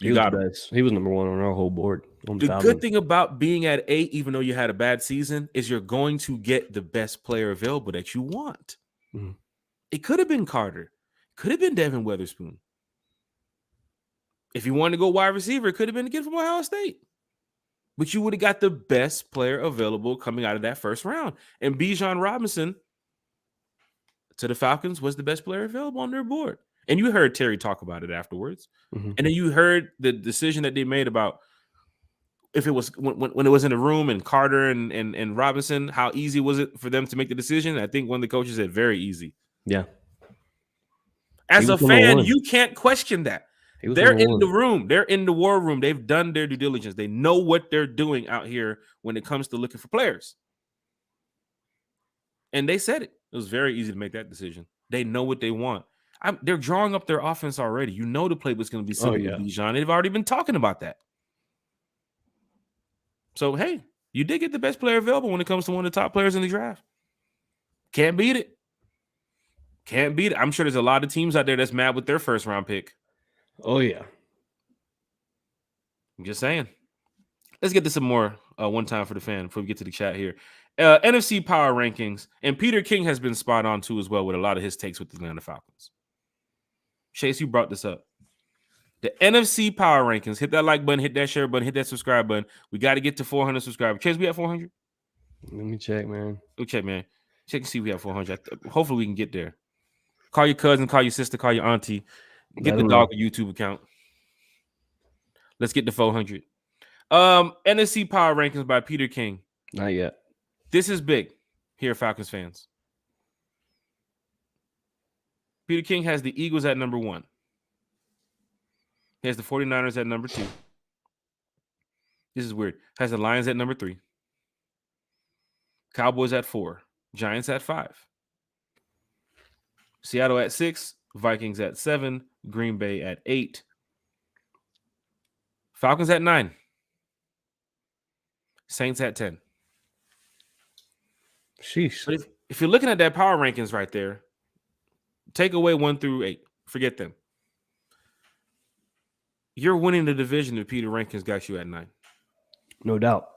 Speaker 2: He was the best. He was number one on our whole board.
Speaker 1: The good thing about being at 8, even though you had a bad season, is you're going to get the best player available that you want.
Speaker 2: Mm-hmm.
Speaker 1: It could have been Carter. Could have been Devin Witherspoon. If you wanted to go wide receiver, it could have been a kid from Ohio State. But you would have got the best player available coming out of that first round. And Bijan Robinson to the Falcons was the best player available on their board. And you heard Terry talk about it afterwards.
Speaker 2: Mm-hmm.
Speaker 1: And then you heard the decision that they made about if it was when it was in the room and Carter and Robinson, how easy was it for them to make the decision? I think one of the coaches said very easy.
Speaker 2: Yeah.
Speaker 1: As a fan, you can't question that. They're in the room. They're in the war room. They've done their due diligence. They know what they're doing out here when it comes to looking for players. And they said it. It was very easy to make that decision. They know what they want. They're drawing up their offense already. You know the playbook's going to be similar to Bijan. They've already been talking about that. So, hey, you did get the best player available when it comes to one of the top players in the draft. Can't beat it. Can't beat it. I'm sure there's a lot of teams out there that's mad with their first round pick.
Speaker 2: Oh, yeah.
Speaker 1: I'm just saying. Let's get to some more one time for the fan before we get to the chat here. NFC power rankings. And Peter King has been spot on, too, as well, with a lot of his takes with the Atlanta Falcons. Chase, you brought this up. The NFC power rankings. Hit that like button, hit that share button, hit that subscribe button. We got to get to 400 subscribers. Chase, we have 400?
Speaker 2: Let me check, man.
Speaker 1: We'll check, man. Check and see if we have 400. Hopefully we can get there. Call your cousin, call your sister, call your auntie. Get the dog a YouTube account. Let's get to 400. NFC power rankings by Peter King.
Speaker 2: Not yet.
Speaker 1: This is big here, Falcons fans. Peter King has the Eagles at number 1. He has the 49ers at number 2. This is weird. Has the Lions at number 3. Cowboys at 4. Giants at 5. Seattle at 6. Vikings at 7. Green Bay at 8. Falcons at 9. Saints at 10.
Speaker 2: Sheesh.
Speaker 1: But if you're looking at that power rankings right there, take away 1 through 8. Forget them. You're winning the division if Peter Rankins got you at 9.
Speaker 2: No doubt.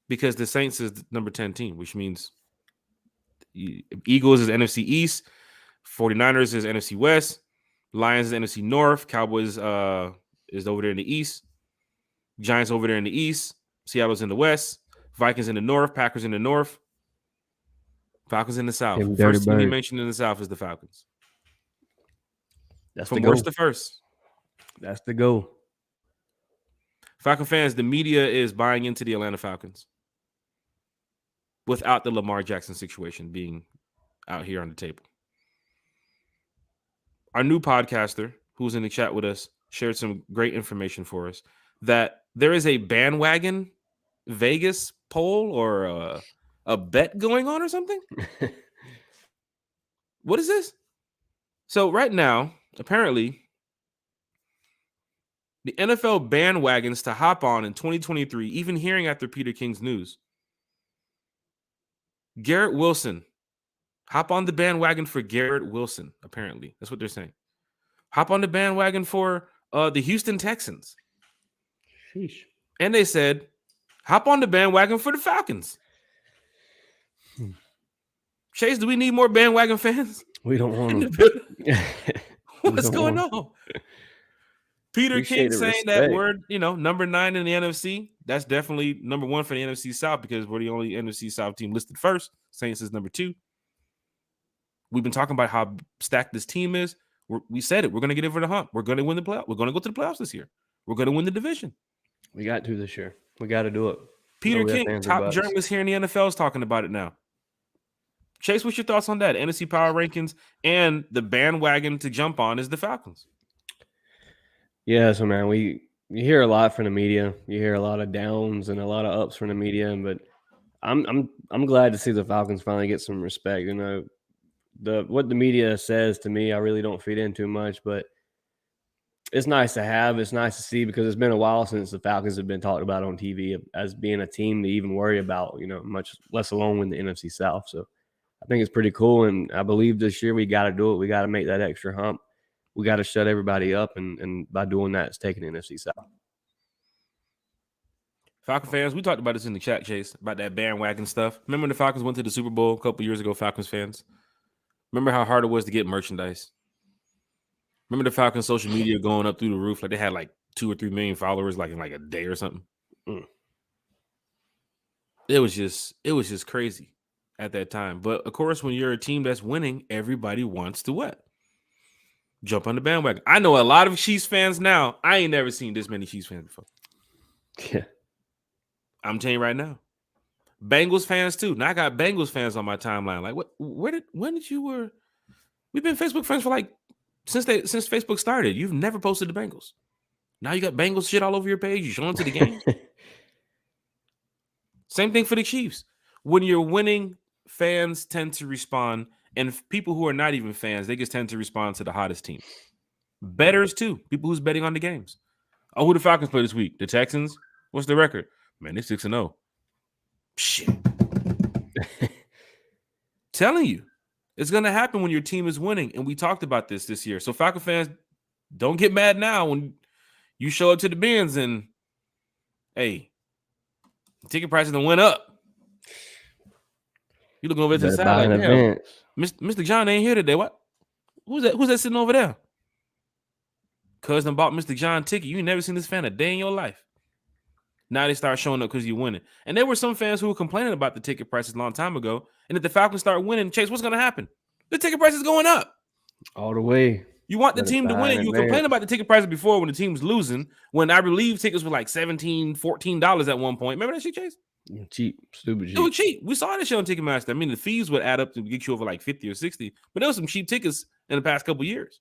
Speaker 1: Because the Saints is the number 10 team, which means Eagles is NFC East, 49ers is NFC West, Lions is NFC North, Cowboys is over there in the East, Giants over there in the East, Seattle's in the West, Vikings in the North, Packers in the North, Falcons in the South. First team you mentioned in the South is the Falcons.
Speaker 2: That's
Speaker 1: from worst to first.
Speaker 2: That's the goal.
Speaker 1: Falcon fans, the media is buying into the Atlanta Falcons without the Lamar Jackson situation being out here on the table. Our new podcaster, who's in the chat with us, shared some great information for us that there is a bandwagon Vegas poll or a bet going on or something. What is this? So right now, apparently, the NFL bandwagons to hop on in 2023, even hearing after Peter King's news. Garrett Wilson. Hop on the bandwagon for Garrett Wilson, apparently. That's what they're saying. Hop on the bandwagon for the Houston Texans.
Speaker 2: Sheesh.
Speaker 1: And they said, hop on the bandwagon for the Falcons. Chase, do we need more bandwagon fans?
Speaker 2: We don't want them.
Speaker 1: What's going on? Peter King saying that we're, number 9 in the NFC. That's definitely number 1 for the NFC South because we're the only NFC South team listed first. Saints is number 2. We've been talking about how stacked this team is. We said it. We're going to get over the hump. We're going to win the playoff. We're going to go to the playoffs this year. We're going to win the division.
Speaker 2: We got to this year. We got to do it.
Speaker 1: Peter King, top journalist here in the NFL, is talking about it now. Chase, what's your thoughts on that? NFC power rankings and the bandwagon to jump on is the Falcons.
Speaker 2: Yeah, so man, you hear a lot from the media. You hear a lot of downs and a lot of ups from the media, but I'm glad to see the Falcons finally get some respect. What the media says to me, I really don't feed in too much, but it's nice to have. It's nice to see because it's been a while since the Falcons have been talked about on TV as being a team to even worry about, much less alone in the NFC South. So I think it's pretty cool. And I believe this year we got to do it. We got to make that extra hump. We got to shut everybody up. And by doing that, it's taking the NFC South.
Speaker 1: Falcon fans, we talked about this in the chat, Chase, about that bandwagon stuff. Remember when the Falcons went to the Super Bowl a couple years ago, Falcons fans? Remember how hard it was to get merchandise? Remember the Falcons social media going up through the roof? Like they had like 2 or 3 million followers like in like a day or something. It was just crazy at that time. But of course, when you're a team that's winning, everybody wants to what? Jump on the bandwagon. I know a lot of Chiefs fans now. I ain't never seen this many Chiefs fans before.
Speaker 2: Yeah.
Speaker 1: I'm telling you right now. Bengals fans too. Now I got Bengals fans on my timeline. Like, when did you were? We've been Facebook friends for like since Facebook started. You've never posted the Bengals. Now you got Bengals shit all over your page. You showing to the game. Same thing for the Chiefs. When you're winning, fans tend to respond, and people who are not even fans, they just tend to respond to the hottest team. Bettors too. People who's betting on the games. Oh, who the Falcons play this week? The Texans. What's the record? Man, they're 6-0. Shit. Telling you, it's going to happen when your team is winning. And we talked about this year. So Falcon fans, don't get mad now when you show up to the bins and, hey, ticket prices done went up. You looking over to the side like, damn, Mr. John ain't here today. What? Who's that sitting over there? Cousin bought Mr. John ticket. You ain't never seen this fan a day in your life. Now they start showing up because you're winning. And there were some fans who were complaining about the ticket prices a long time ago. And if the Falcons start winning, Chase, what's going to happen? The ticket price is going up.
Speaker 2: All the way.
Speaker 1: You want the team to win. You were complaining about the ticket prices before when the team was losing. When I believe tickets were like $17, $14 at one point. Remember that shit, Chase?
Speaker 2: Cheap. Stupid cheap.
Speaker 1: It was cheap. We saw that shit on Ticketmaster. I mean, the fees would add up to get you over like 50 or 60. But there was some cheap tickets in the past couple years.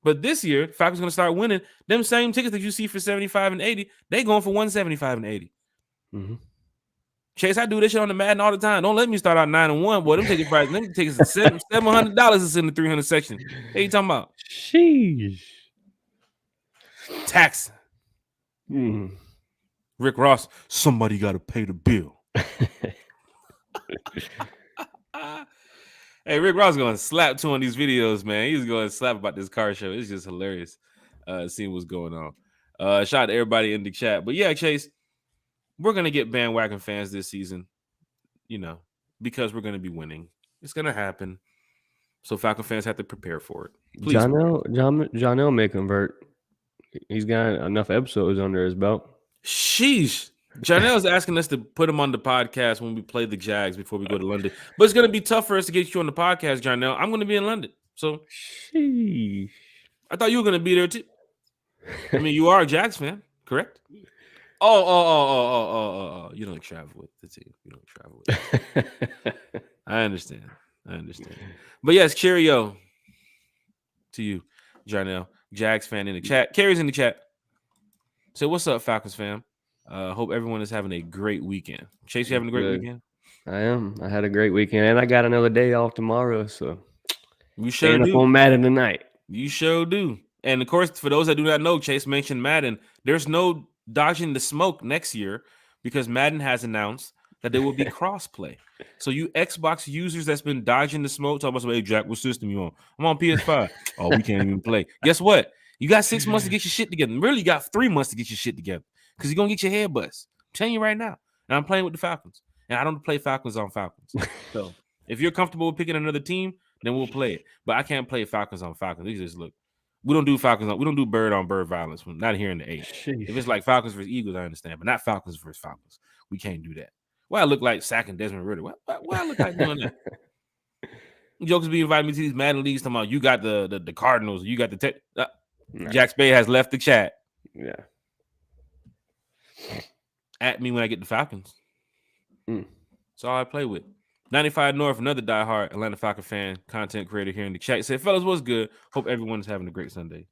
Speaker 1: But this year, Falcons going to start winning. Them same tickets that you see for 75 and 80, they going for 175 and 80.
Speaker 2: Mm-hmm.
Speaker 1: Chase, I do this shit on the Madden all the time. Don't let me start out 9-1. Boy, them ticket prices, them tickets $700 is in the 300 section. Hey, you talking about?
Speaker 2: Sheesh.
Speaker 1: Tax. Rick Ross, somebody got to pay the bill. Hey, Rick Ross going to slap 2 on these videos, man. He's going to slap about this car show. It's just hilarious seeing what's going on. Shout out to everybody in the chat. But yeah, Chase, we're going to get bandwagon fans this season, because we're going to be winning. It's going to happen. So Falcon fans have to prepare for it. Please.
Speaker 2: Jonell may convert. He's got enough episodes under his belt.
Speaker 1: Sheesh. Janelle's asking us to put him on the podcast when we play the Jags before we go to London. But it's going to be tough for us to get you on the podcast, Janelle. I'm going to be in London. So
Speaker 2: sheesh.
Speaker 1: I thought you were going to be there too. I mean, you are a Jags fan, correct? Oh. You don't travel with the team. You don't travel with it. I understand. But yes, cheerio to you, Janelle. Jags fan in the chat. Carrie's in the chat. So what's up, Falcons fam? Hope everyone is having a great weekend. Chase, you having a great weekend?
Speaker 2: I am. I had a great weekend, and I got another day off tomorrow, so
Speaker 1: you sure do.
Speaker 2: Up on Madden tonight.
Speaker 1: You sure do. And of course, for those that do not know, Chase mentioned Madden. There's no dodging the smoke next year because Madden has announced that there will be crossplay. So you Xbox users that's been dodging the smoke, talking about, hey, Jack, what system you on? I'm on PS5. Oh, we can't even play. Guess what? You got 6 months to get your shit together. Really, you got 3 months to get your shit together because you're going to get your head bust. I'm telling you right now. And I'm playing with the Falcons. And I don't play Falcons on Falcons. So if you're comfortable with picking another team, then we'll play it. But I can't play Falcons on Falcons. They just look. We don't do Falcons. We don't do bird on bird violence. We're not here in the 8. If it's like Falcons versus Eagles, I understand. But not Falcons versus Falcons. We can't do that. Why I look like sacking Desmond Ritter? Why I look like doing that? Jokers be inviting me to these Madden leagues talking about you got the Cardinals, you got the Jack Spade has left the chat.
Speaker 2: Yeah.
Speaker 1: At me when I get the Falcons. That's all I play with. 95 North, another diehard Atlanta Falcon fan, content creator here in the chat. Said, fellas, what's good? Hope everyone's having a great Sunday.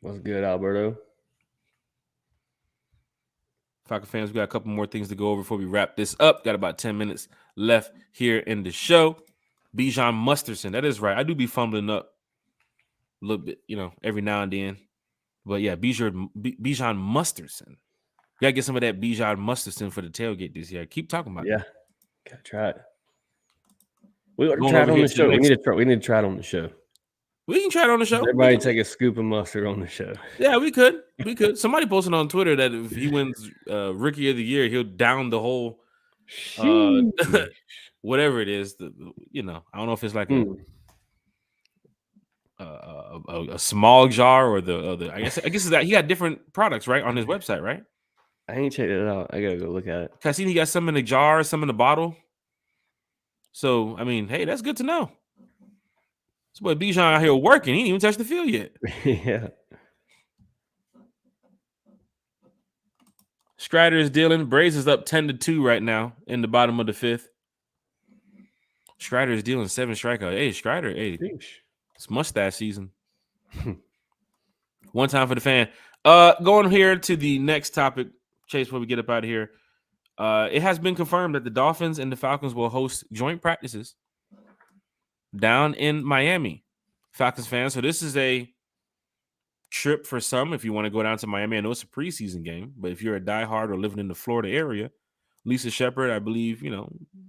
Speaker 2: What's good, Alberto?
Speaker 1: Falcon fans, we got a couple more things to go over before we wrap this up. Got about 10 minutes left here in the show. Bijan Musterson, that is right. I do be fumbling up a little bit, every now and then. But yeah, Bijan Musterson. You gotta get some of that Bijan Musterson for the tailgate this year. Keep talking about
Speaker 2: Yeah, gotta try it. We ought to
Speaker 1: Going
Speaker 2: try it
Speaker 1: over
Speaker 2: on
Speaker 1: here
Speaker 2: the
Speaker 1: to the
Speaker 2: show.
Speaker 1: next.
Speaker 2: We need to try it on the show.
Speaker 1: We can try it on the show.
Speaker 2: Everybody take a scoop of mustard on the show.
Speaker 1: Yeah, we could. We could. Somebody posted on Twitter that if he wins Rookie of the Year, he'll down the whole whatever it is. I don't know if it's like a small jar or the. I guess it's that he got different products right on his website, right?
Speaker 2: I ain't checked it out. I gotta go look at it.
Speaker 1: I seen he got some in the jar, some in the bottle. So I mean, hey, that's good to know. This boy Bijan out here working. He ain't even touched the field yet.
Speaker 2: Yeah.
Speaker 1: Strider is dealing. Braves is up 10-2 right now in the bottom of the fifth. Strider is dealing 7 strikeouts. Hey, Strider, hey, it's mustache season. One time for the fan. Going here to the next topic, Chase, before we get up out of here. It has been confirmed that the Dolphins and the Falcons will host joint practices down in Miami. Falcons fans, so this is a trip for some if you want to go down to Miami. I know it's a preseason game, but if you're a diehard or living in the Florida area, Lisa Shepard, I believe,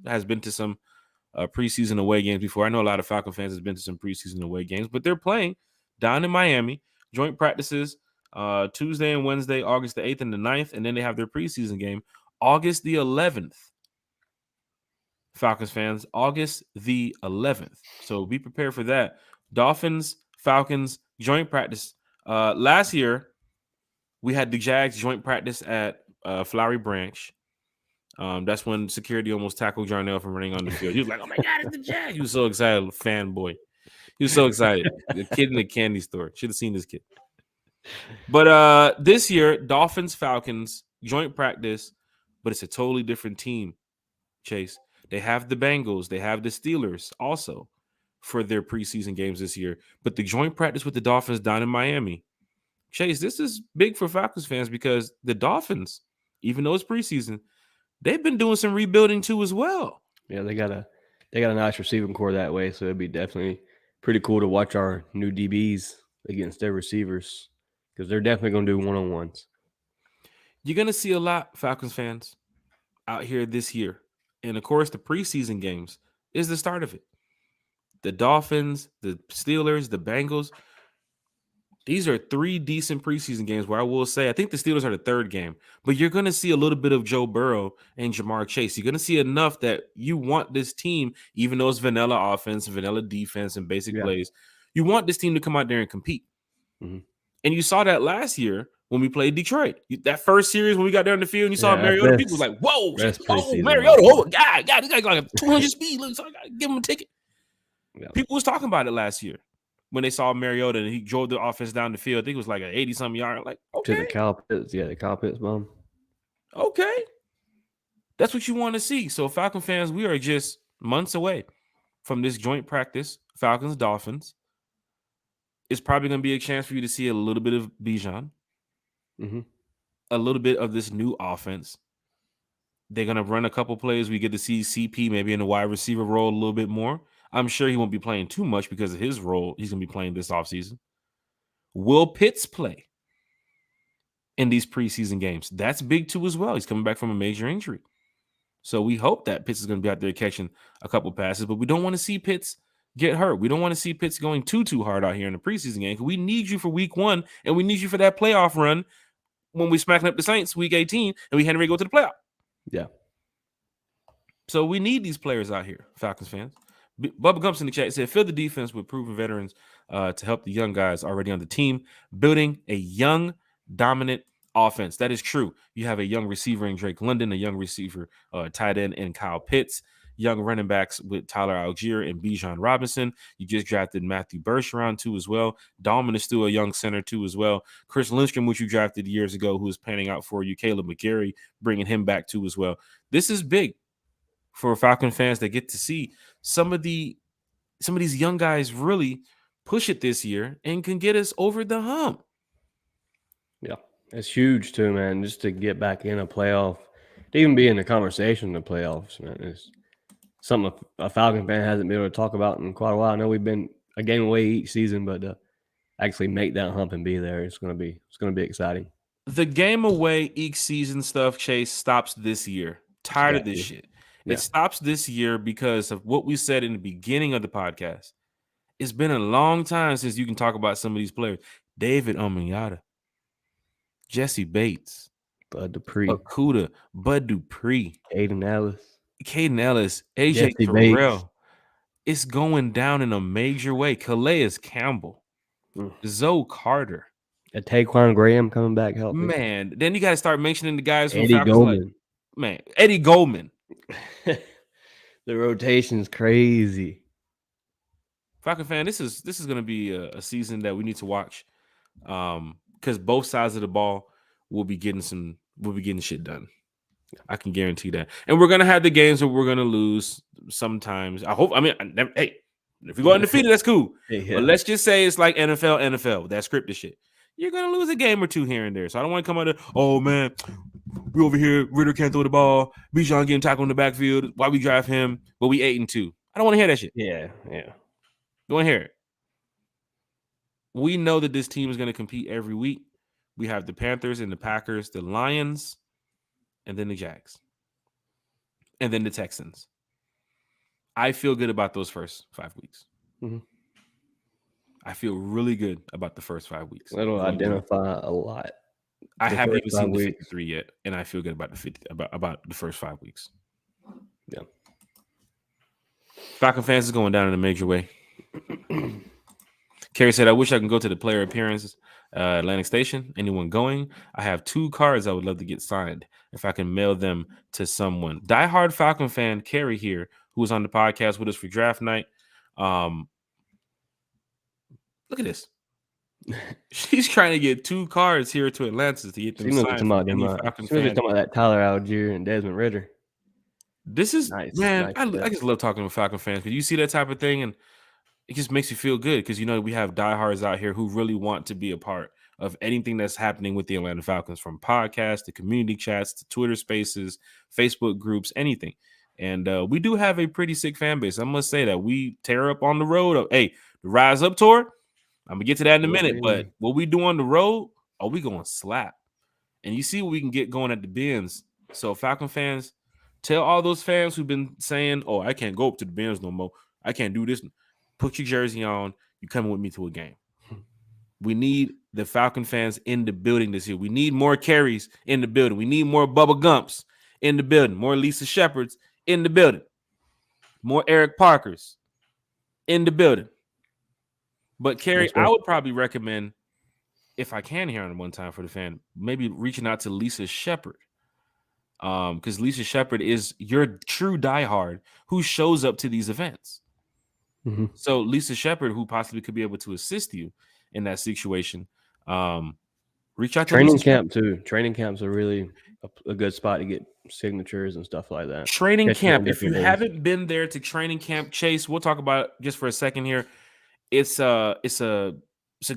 Speaker 1: has been to some preseason away games before. I know a lot of Falcon fans has been to some preseason away games, but they're playing down in Miami. Joint practices Tuesday and Wednesday, August the 8th and the 9th, and then they have their preseason game August the 11th. Falcons fans, August the 11th. So be prepared for that. Dolphins, Falcons, joint practice. Last year, we had the Jags joint practice at Flowery Branch. That's when security almost tackled Jarnell from running on the field. He was like, "Oh my God, it's the Jags!" He was so excited, fanboy. He was so excited. The kid in the candy store. Should have seen this kid. But this year, Dolphins, Falcons, joint practice, but it's a totally different team, Chase. They have the Bengals. They have the Steelers also for their preseason games this year. But the joint practice with the Dolphins down in Miami. Chase, this is big for Falcons fans because the Dolphins, even though it's preseason, they've been doing some rebuilding too as well.
Speaker 2: Yeah, they got a nice receiving core that way, so it'd be definitely pretty cool to watch our new DBs against their receivers because they're definitely going to do one-on-ones.
Speaker 1: You're going to see a lot, Falcons fans, out here this year. And, of course, the preseason games is the start of it. The Dolphins, the Steelers, the Bengals, these are 3 decent preseason games where I will say I think the Steelers are the 3rd game. But you're going to see a little bit of Joe Burrow and Jamar Chase. You're going to see enough that you want this team, even though it's vanilla offense, vanilla defense, and basic plays, you want this team to come out there and compete. Mm-hmm. And you saw that last year when we played Detroit. That first series when we got there on the field and you saw Mariota, people was like, whoa, Mariota, God, this guy got like a 200 speed. Look, so I got to give him a ticket. Yeah. People was talking about it last year when they saw Mariota and he drove the offense down the field. I think it was like an 80-something yard. Like, okay.
Speaker 2: To the Kyle Pitts. Yeah, the Kyle Pitts bomb.
Speaker 1: Okay. That's what you want to see. So, Falcon fans, we are just months away from this joint practice, Falcons-Dolphins. It's probably going to be a chance for you to see a little bit of Bijan, a little bit of this new offense. They're going to run a couple plays. We get to see CP maybe in the wide receiver role a little bit more. I'm sure he won't be playing too much because of his role. He's going to be playing this offseason. Will Pitts play in these preseason games? That's big too as well. He's coming back from a major injury. So we hope that Pitts is going to be out there catching a couple passes, but we don't want to see Pitts get hurt. We don't want to see Pitts going too hard out here in the preseason game because we need you for week 1 and we need you for that playoff run when we smacking up the Saints week 18 and we had to go to the playoff.
Speaker 2: Yeah.
Speaker 1: So we need these players out here, Falcons fans. Bubba Gumps in the chat said, fill the defense with proven veterans to help the young guys already on the team, building a young, dominant offense. That is true. You have a young receiver in Drake London, a young receiver, tight end in Kyle Pitts, young running backs with Tyler Algier and Bijan Robinson. You just drafted Matthew Bergeron too as well. Dalman is still a young center too as well. Chris Lindstrom, which you drafted years ago, who is panning out for you. Caleb McGarry, bringing him back too as well. This is big for Falcon fans that get to see some of these young guys really push it this year and can get us over the hump.
Speaker 2: Yeah, it's huge too, man. Just to get back in a playoff, to even be in the conversation in the playoffs, man, is something a Falcon fan hasn't been able to talk about in quite a while. I know we've been a game away each season, but actually make that hump and be there. It's gonna be exciting.
Speaker 1: The game away each season stuff, Chase, stops this year. Tired of this
Speaker 2: Exactly.
Speaker 1: shit.
Speaker 2: Yeah.
Speaker 1: It stops this year because of what we said in the beginning of the podcast. It's been a long time since you can talk about some of these players. David Omiyata, Jesse Bates,
Speaker 2: Bud Dupree,
Speaker 1: Okuda, Bud Dupree,
Speaker 2: Aiden Ellis,
Speaker 1: Caden Ellis, AJ
Speaker 2: Jesse Bates.
Speaker 1: Terrell. It's going down in a major way. Calais Campbell, Zoe Carter.
Speaker 2: Taquan Graham coming back healthy.
Speaker 1: Man, then you got to start mentioning the guys from
Speaker 2: Eddie
Speaker 1: Falcons like,
Speaker 2: Goldman.
Speaker 1: man, Eddie Goldman.
Speaker 2: The rotation's crazy.
Speaker 1: Falcon fan, this is going to be a season that we need to watch, because both sides of the ball will be getting shit done. I can guarantee that. And we're gonna have the games where we're gonna lose sometimes. Hey, if we go undefeated, that's cool.
Speaker 2: Yeah.
Speaker 1: But let's just say it's like NFL, that scripted shit. You're gonna lose a game or two here and there. So I don't want to come out of, oh man, we over here, Ritter can't throw the ball, Bijan getting tackled in the backfield. Why we drive him? But we 8-2. I don't want to hear that shit.
Speaker 2: Yeah.
Speaker 1: Don't want to hear it. We know that this team is gonna compete every week. We have the Panthers and the Packers, the Lions, and then the Jags, and then the Texans. I feel good about those first 5 weeks.
Speaker 2: Mm-hmm.
Speaker 1: I feel really good about the first 5 weeks.
Speaker 2: It'll identify a lot.
Speaker 1: I haven't even seen the 53 yet, and I feel good about about the first 5 weeks.
Speaker 2: Yeah.
Speaker 1: Falcon fans is going down in a major way. Kerry said, I wish I can go to the player appearances. Atlantic Station. Anyone going? I have 2 cards I would love to get signed if I can mail them to someone. Diehard Falcon fan Kerry here, who was on the podcast with us for draft night. Look at this. She's trying to get 2 cards here to Atlanta to get them signed.
Speaker 2: Talking about that Tyler Algier and Desmond Ritter.
Speaker 1: This is nice, man. Nice, I just love talking with Falcon fans because you see that type of thing and it just makes you feel good because, you know, we have diehards out here who really want to be a part of anything that's happening with the Atlanta Falcons, from podcasts to community chats to Twitter spaces, Facebook groups, anything. And we do have a pretty sick fan base. I must say that we tear up on the road. Hey, the Rise Up tour, I'm going to get to that in a minute. But what we do on the road, we going to slap. And you see what we can get going at the Benz. So Falcon fans, tell all those fans who've been saying, oh, I can't go up to the Benz no more. I can't do this. Put your jersey on. You're coming with me to a game. We need the Falcon fans in the building this year. We need more carries in the building. We need more Bubba Gumps in the building. More Lisa Shepherds in the building. More Eric Parkers in the building. But, Kerry, I would probably recommend, if I can hear on one time for the fan, maybe reaching out to Lisa Shepard. Because Lisa Shepard is your true diehard who shows up to these events. Mm-hmm. So Lisa Shepard, who possibly could be able to assist you in that situation, reach out to
Speaker 2: training camp too. Training camps are really a good spot to get signatures and stuff like that.
Speaker 1: Training camp. If you haven't been there to training camp, Chase, we'll talk about it just for a second here. It's a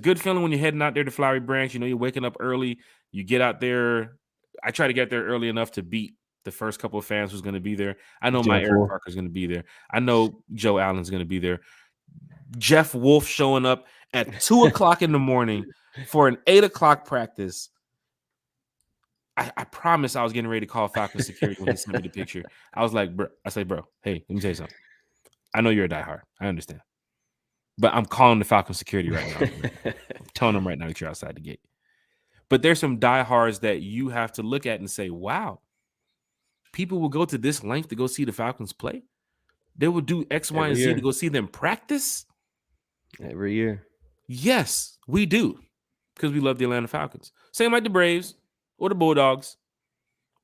Speaker 1: good feeling when you're heading out there to Flowery Branch. You know, you're waking up early. You get out there. I try to get there early enough to beat the first couple of fans who's going to be there. I know my Eric Parker is going to be there. I know Joe Allen's going to be there. Jeff Wolf showing up at 2:00 in the morning for an 8:00 practice. I promise I was getting ready to call Falcon security when he sent me the picture. I was like, bro, hey, let me tell you something. I know you're a diehard. I understand. But I'm calling the Falcon security right now. I'm telling them right now that you're outside the gate. But there's some diehards that you have to look at and say, wow, people will go to this length to go see the Falcons play. They will do X, Y, and Z to go see them practice.
Speaker 2: Every year.
Speaker 1: Yes, we do. Because we love the Atlanta Falcons. Same like the Braves or the Bulldogs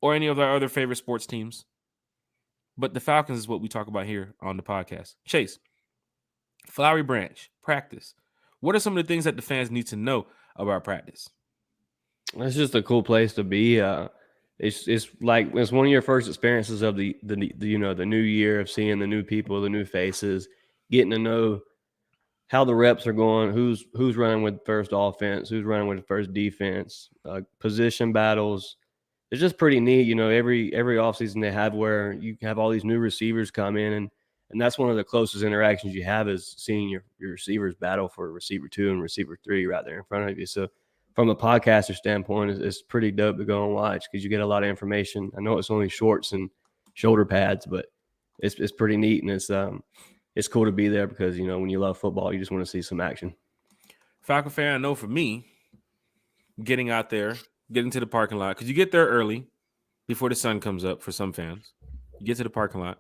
Speaker 1: or any of our other favorite sports teams. But the Falcons is what we talk about here on the podcast. Chase, Flowery Branch, practice. What are some of the things that the fans need to know about practice?
Speaker 2: It's just a cool place to be. It's like it's one of your first experiences of the new year, of seeing the new people, the new faces, getting to know how the reps are going, who's running with first offense, who's running with first defense, position battles. It's just pretty neat. You know, every offseason they have where you have all these new receivers come in, and And that's one of the closest interactions you have is seeing your receivers battle for receiver 2 and receiver 3 right there in front of you. So from a podcaster standpoint, it's pretty dope to go and watch because you get a lot of information. I know it's only shorts and shoulder pads, but it's pretty neat, and it's cool to be there because, you know, when you love football, you just want to see some action.
Speaker 1: Falcon fan, I know for me, getting out there, getting to the parking lot, because you get there early before the sun comes up for some fans. You get to the parking lot.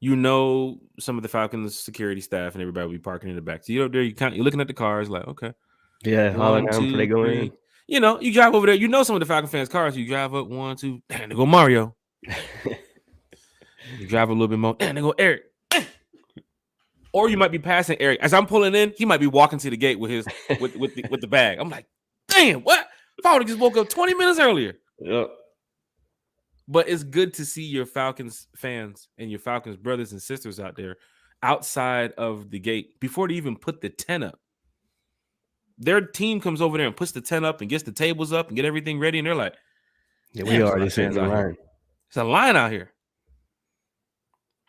Speaker 1: You know, some of the Falcons security staff and everybody will be parking in the back. So you're up there, you're looking at the cars like, okay.
Speaker 2: Yeah, hollering
Speaker 1: 1,
Speaker 2: at them before they
Speaker 1: 2,
Speaker 2: go
Speaker 1: 3.
Speaker 2: in.
Speaker 1: You know, you drive over there. You know some of the Falcon fans' cars. So you drive up 1, 2, and they go Mario. You drive a little bit more, and they go Eric. Or you might be passing Eric. As I'm pulling in, he might be walking to the gate with his with the bag. I'm like, damn, what? Father just woke up 20 minutes earlier.
Speaker 2: Yep.
Speaker 1: But it's good to see your Falcons fans and your Falcons brothers and sisters out there outside of the gate before they even put the tent up. Their team comes over there and puts the tent up and gets the tables up and get everything ready. And they're like,
Speaker 2: yeah, we already sitting in line.
Speaker 1: Here. It's a line out here.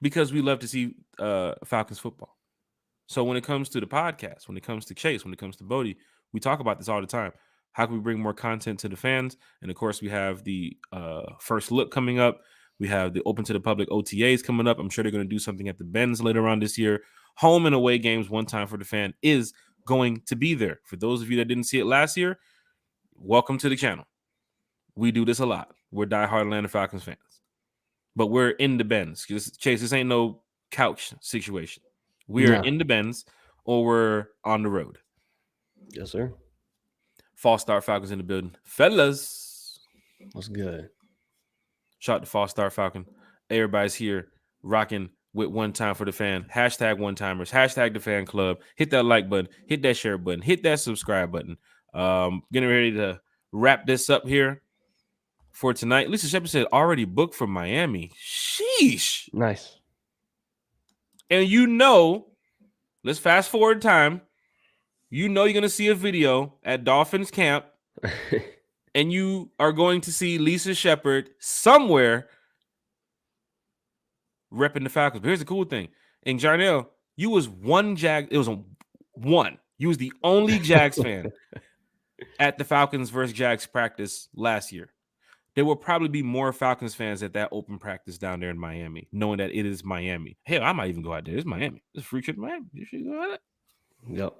Speaker 1: Because we love to see Falcons football. So when it comes to the podcast, when it comes to Chase, when it comes to Bodie, we talk about this all the time. How can we bring more content to the fans? And of course, we have the first look coming up. We have the open to the public OTAs coming up. I'm sure they're going to do something at the Benz later on this year. Home and away games, one time for the fan, is going to be there. For those of you that didn't see it last year, welcome to the channel. We do this a lot. We're diehard Atlanta Falcons fans. But we're in the Benz. Chase, this ain't no couch situation. We are in the Benz or we're on the road.
Speaker 2: Yes, sir.
Speaker 1: False Start Falcons in the building. Fellas.
Speaker 2: What's good?
Speaker 1: Shout out to False Start Falcon. Everybody's here rocking with One Time for the Fan. Hashtag one timers. Hashtag the fan club. Hit that like button. Hit that share button. Hit that subscribe button. Getting ready to wrap this up here for tonight. Lisa Shepard said already booked for Miami. Sheesh.
Speaker 2: Nice.
Speaker 1: And you know, let's fast forward time. You know you're going to see a video at Dolphins camp. And you are going to see Lisa Shepard somewhere repping the Falcons. But here's the cool thing. In Jarnell, you was one Jag. It was one. You was the only Jags fan at the Falcons versus Jags practice last year. There will probably be more Falcons fans at that open practice down there in Miami, knowing that it is Miami. Hell, I might even go out there. It's Miami. It's a free trip to Miami. You should go out there.
Speaker 2: Yep.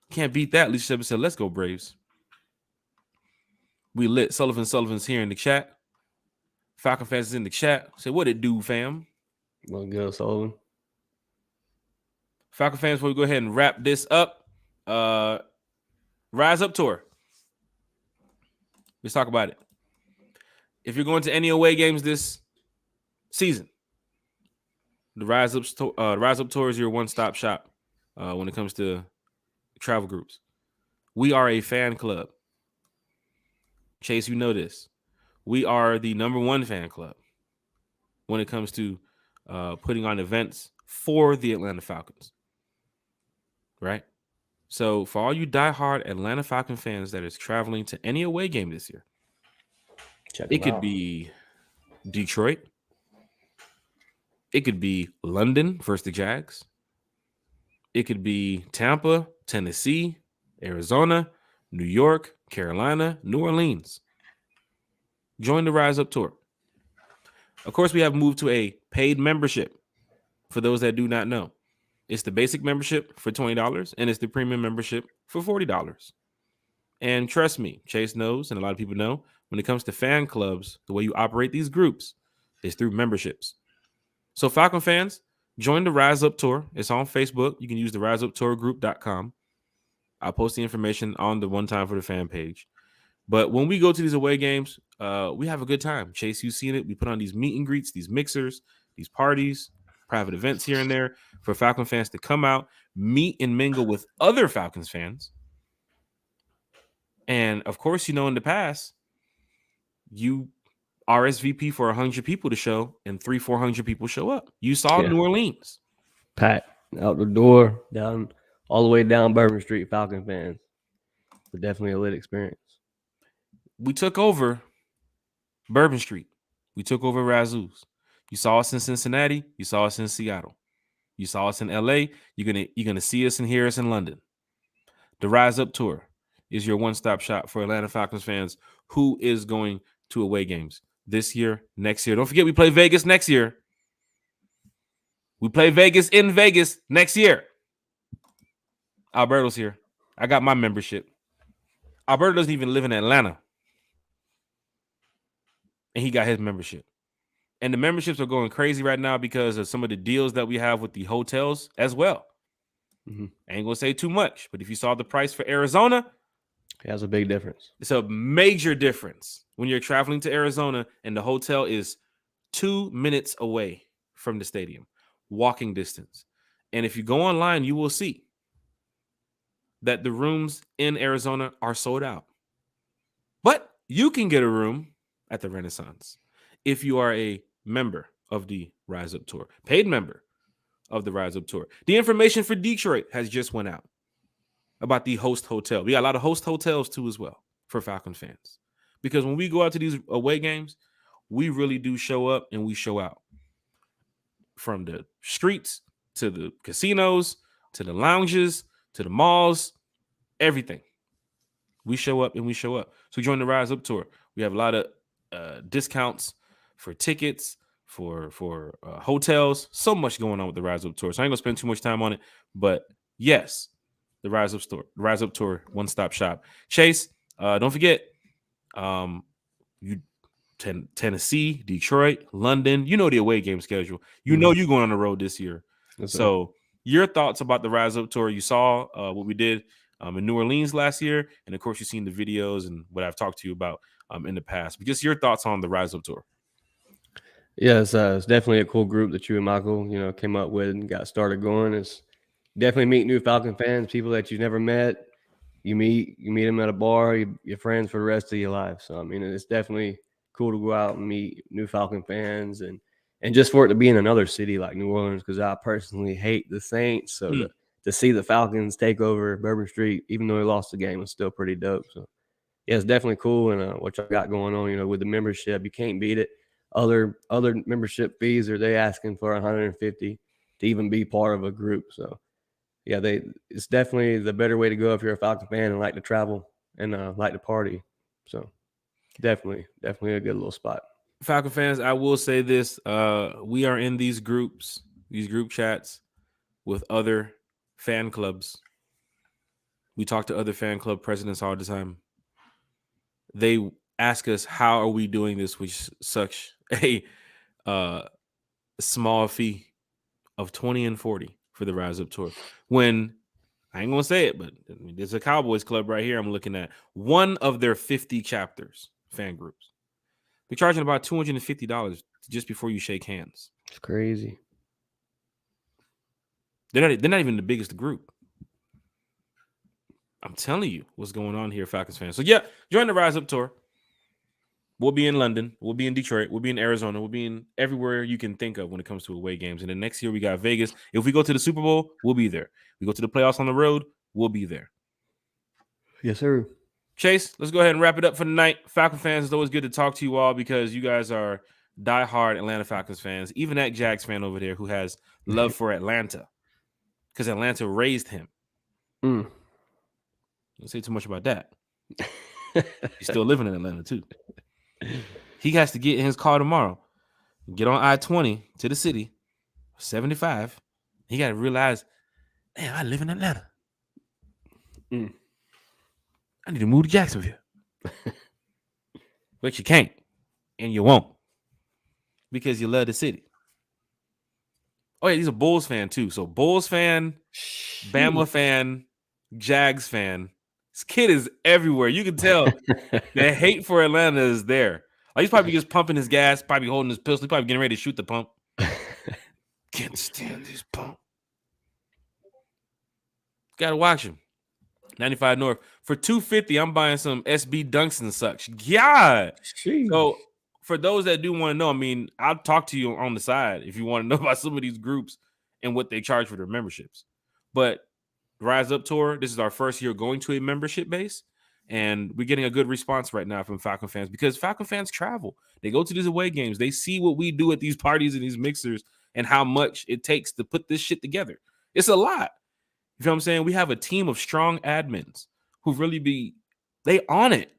Speaker 1: Can't beat that. Lisa Shepard said, let's go, Braves. We lit. Sullivan's here in the chat. Falcon fans is in the chat. Say, what it do, fam?
Speaker 2: Well, good, Sullivan.
Speaker 1: Falcon fans, before we go ahead and wrap this up, Rise Up Tour. Let's talk about it. If you're going to any away games this season, the Rise Up Tour is your one-stop shop when it comes to travel groups. We are a fan club. Chase, you know this. We are the #1 fan club when it comes to putting on events for the Atlanta Falcons. Right? So for all you diehard Atlanta Falcon fans that is traveling to any away game this year, it could be Detroit. It could be London versus the Jags. It could be Tampa, Tennessee, Arizona, New York, Carolina, New Orleans. Join the Rise Up Tour. Of course, we have moved to a paid membership for those that do not know. It's the basic membership for $20, and it's the premium membership for $40. And trust me, Chase knows, and a lot of people know, when it comes to fan clubs, the way you operate these groups is through memberships. So Falcon fans, join the Rise Up Tour. It's on Facebook. You can use the riseuptourgroup.com. I'll post the information on the One Time for the Fan page. But when we go to these away games, we have a good time. Chase, you've seen it. We put on these meet and greets, these mixers, these parties, private events here and there for Falcon fans to come out, meet and mingle with other Falcons fans. And of course, you know, in the past, you RSVP for 100 people to show and 300-400 people show up. You saw New Orleans.
Speaker 2: Pat out the door, down all the way down Bourbon Street, Falcon fans. But definitely a lit experience.
Speaker 1: We took over Bourbon Street. We took over Razoo's. You saw us in Cincinnati. You saw us in Seattle. You saw us in LA. You're gonna see us and hear us in London. The Rise Up Tour is your one-stop shop for Atlanta Falcons fans who is going to away games this year, next year. Don't forget, we play Vegas next year. We play Vegas in Vegas next year. Alberto's here. I got my membership. Alberto doesn't even live in Atlanta. And he got his membership. And the memberships are going crazy right now because of some of the deals that we have with the hotels as well.
Speaker 2: Mm-hmm.
Speaker 1: I ain't going to say too much, but if you saw the price for Arizona,
Speaker 2: it has a big difference.
Speaker 1: It's a major difference when you're traveling to Arizona and the hotel is 2 minutes away from the stadium, walking distance. And if you go online, you will see that the rooms in Arizona are sold out. But you can get a room at the Renaissance if you are a member of the Rise Up Tour, paid member of the Rise Up Tour. The information for Detroit has just went out about the host hotel. We got a lot of host hotels too as well for Falcon fans. Because when we go out to these away games, we really do show up and we show out. From the streets to the casinos, to the lounges, to the malls, everything. We show up and we show up. So join the Rise Up Tour. We have a lot of discounts for tickets, for hotels. So much going on with the Rise Up Tour. So I ain't gonna spend too much time on it. But yes, the Rise Up Store, the Rise Up Tour, one-stop shop. Chase, don't forget, Tennessee, Detroit, London. You know the away game schedule. You know you're going on the road this year.
Speaker 2: That's
Speaker 1: so right. Your thoughts about the Rise Up Tour? You saw what we did in New Orleans last year, and of course you've seen the videos and what I've talked to you about in the past. But just your thoughts on the Rise Up Tour.
Speaker 2: Yeah, it's definitely a cool group that you and Michael, came up with and got started going. It's definitely meet new Falcon fans, people that you've never met. You meet them at a bar, you're friends for the rest of your life. So I mean, it's definitely cool to go out and meet new Falcon fans and just for it to be in another city like New Orleans, because I personally hate the Saints. So to see the Falcons take over Bourbon Street, even though they lost the game, was still pretty dope. So yeah, it's definitely cool. And what y'all got going on, with the membership, you can't beat it. Other membership fees are they asking for $150 to even be part of a group. So yeah, it's definitely the better way to go if you're a Falcon fan and like to travel and like to party. So definitely a good little spot.
Speaker 1: Falcon fans, I will say this: we are in these group chats with other fan clubs. We talk to other fan club presidents all the time. They ask us, how are we doing this with such a small fee of $20 and $40 for the Rise Up Tour? When I ain't gonna say it, but there's a Cowboys club right here I'm looking at, one of their 50 chapters, fan groups. They're charging about $250 just before you shake hands.
Speaker 2: It's crazy.
Speaker 1: They're not even the biggest group. I'm telling you what's going on here, Falcons fans. So yeah, join the Rise Up Tour. We'll be in London. We'll be in Detroit. We'll be in Arizona. We'll be in everywhere you can think of when it comes to away games. And then next year we got Vegas. If we go to the Super Bowl, we'll be there. We go to the playoffs on the road, we'll be there.
Speaker 2: Yes, sir.
Speaker 1: Chase, let's go ahead and wrap it up for tonight. Falcon fans, it's always good to talk to you all because you guys are diehard Atlanta Falcons fans. Even that Jags fan over there who has love for Atlanta because Atlanta raised him. Don't say too much about that. He's still living in Atlanta too. He has to get in his car tomorrow, get on I-20 to the city, 75. He got to realize, damn, I live in Atlanta. I need to move to Jacksonville. But you can't, and you won't, because you love the city. Oh, yeah, he's a Bulls fan, too. So Bulls fan, Bama fan, Jags fan. This kid is everywhere. You can tell the hate for Atlanta is there. Like, he's probably just pumping his gas, probably holding his pistol. He's probably getting ready to shoot the pump. Can't stand this pump. Gotta watch him. 95 North. For $250, I'm buying some SB Dunks and such. God.
Speaker 2: Jeez.
Speaker 1: So for those that do want to know, I mean, I'll talk to you on the side if you want to know about some of these groups and what they charge for their memberships. But Rise Up Tour, this is our first year going to a membership base. And we're getting a good response right now from Falcon fans because Falcon fans travel. They go to these away games. They see what we do at these parties and these mixers and how much it takes to put this shit together. It's a lot. You know what I'm saying? We have a team of strong admins who really they on it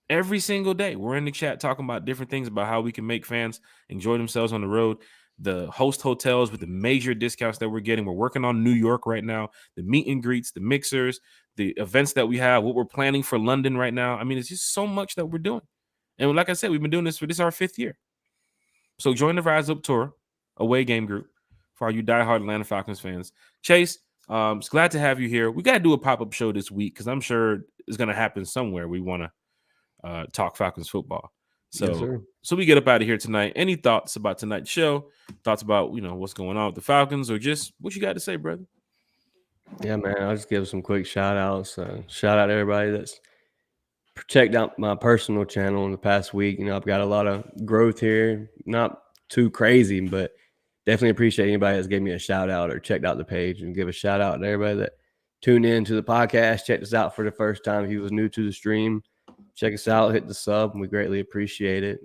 Speaker 1: every single day. We're in the chat talking about different things about how we can make fans enjoy themselves on the road. The host hotels with the major discounts that we're getting. We're working on New York right now. The meet and greets, the mixers, the events that we have, what we're planning for London right now. I mean, it's just so much that we're doing. And like I said, we've been doing this our 5th year. So join the Rise Up Tour away game group for all you diehard Atlanta Falcons fans. Chase, it's glad to have you here. We got to do a pop-up show this week because I'm sure it's going to happen somewhere. We want to talk Falcons football. So, so we get up out of here tonight. Any thoughts about tonight's show? Thoughts about, what's going on with the Falcons, or just what you got to say, brother?
Speaker 2: Yeah, man, I'll just give some quick shout outs. Shout out to everybody that's checked out my personal channel in the past week. I've got a lot of growth here. Not too crazy, but definitely appreciate anybody that's gave me a shout out or checked out the page, and give a shout out to everybody that tuned in to the podcast, checked us out for the first time. If you was new to the stream, check us out, hit the sub, and we greatly appreciate it.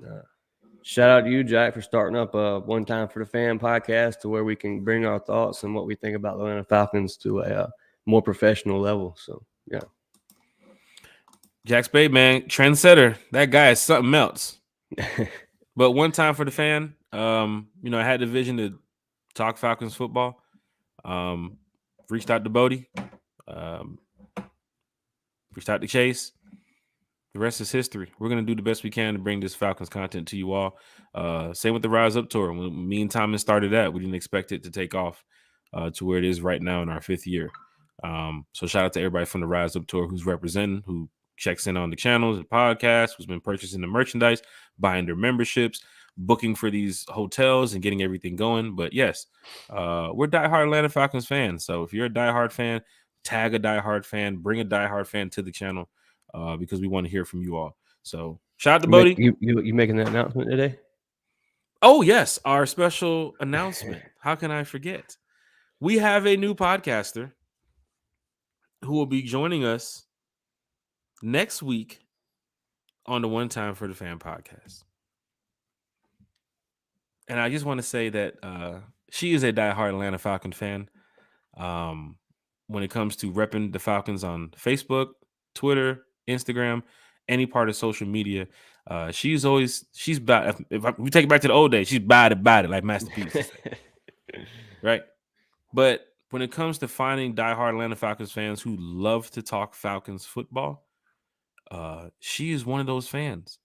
Speaker 2: Shout out to you, Jack, for starting up a One Time for the Fan podcast to where we can bring our thoughts and what we think about the Atlanta Falcons to a more professional level. So, yeah.
Speaker 1: Jack Spade, man, trendsetter. That guy is something else. But One Time for the Fan, I had the vision to talk Falcons football. Reached out to Bodie. Reached out to Chase. The rest is history. We're going to do the best we can to bring this Falcons content to you all. Same with the Rise Up Tour. When me and Thomas started that, we didn't expect it to take off to where it is right now in our 5th year. So shout out to everybody from the Rise Up Tour who's representing, who checks in on the channels, the podcast, who's been purchasing the merchandise, buying their memberships, booking for these hotels, and getting everything going. But yes, we're diehard Atlanta Falcons fans. So if you're a diehard fan, tag a diehard fan, bring a diehard fan to the channel. Because we want to hear from you all. So shout out to Bodie.
Speaker 2: You making that announcement today?
Speaker 1: Oh, yes. Our special announcement. How can I forget? We have a new podcaster who will be joining us next week on the One Time for the Fan podcast. And I just want to say that she is a diehard Atlanta Falcon fan. When it comes to repping the Falcons on Facebook, Twitter, Instagram, any part of social media, she's bad. If we take it back to the old days, she's bad about it, like Masterpiece, right? But when it comes to finding diehard Atlanta Falcons fans who love to talk Falcons football, she is one of those fans.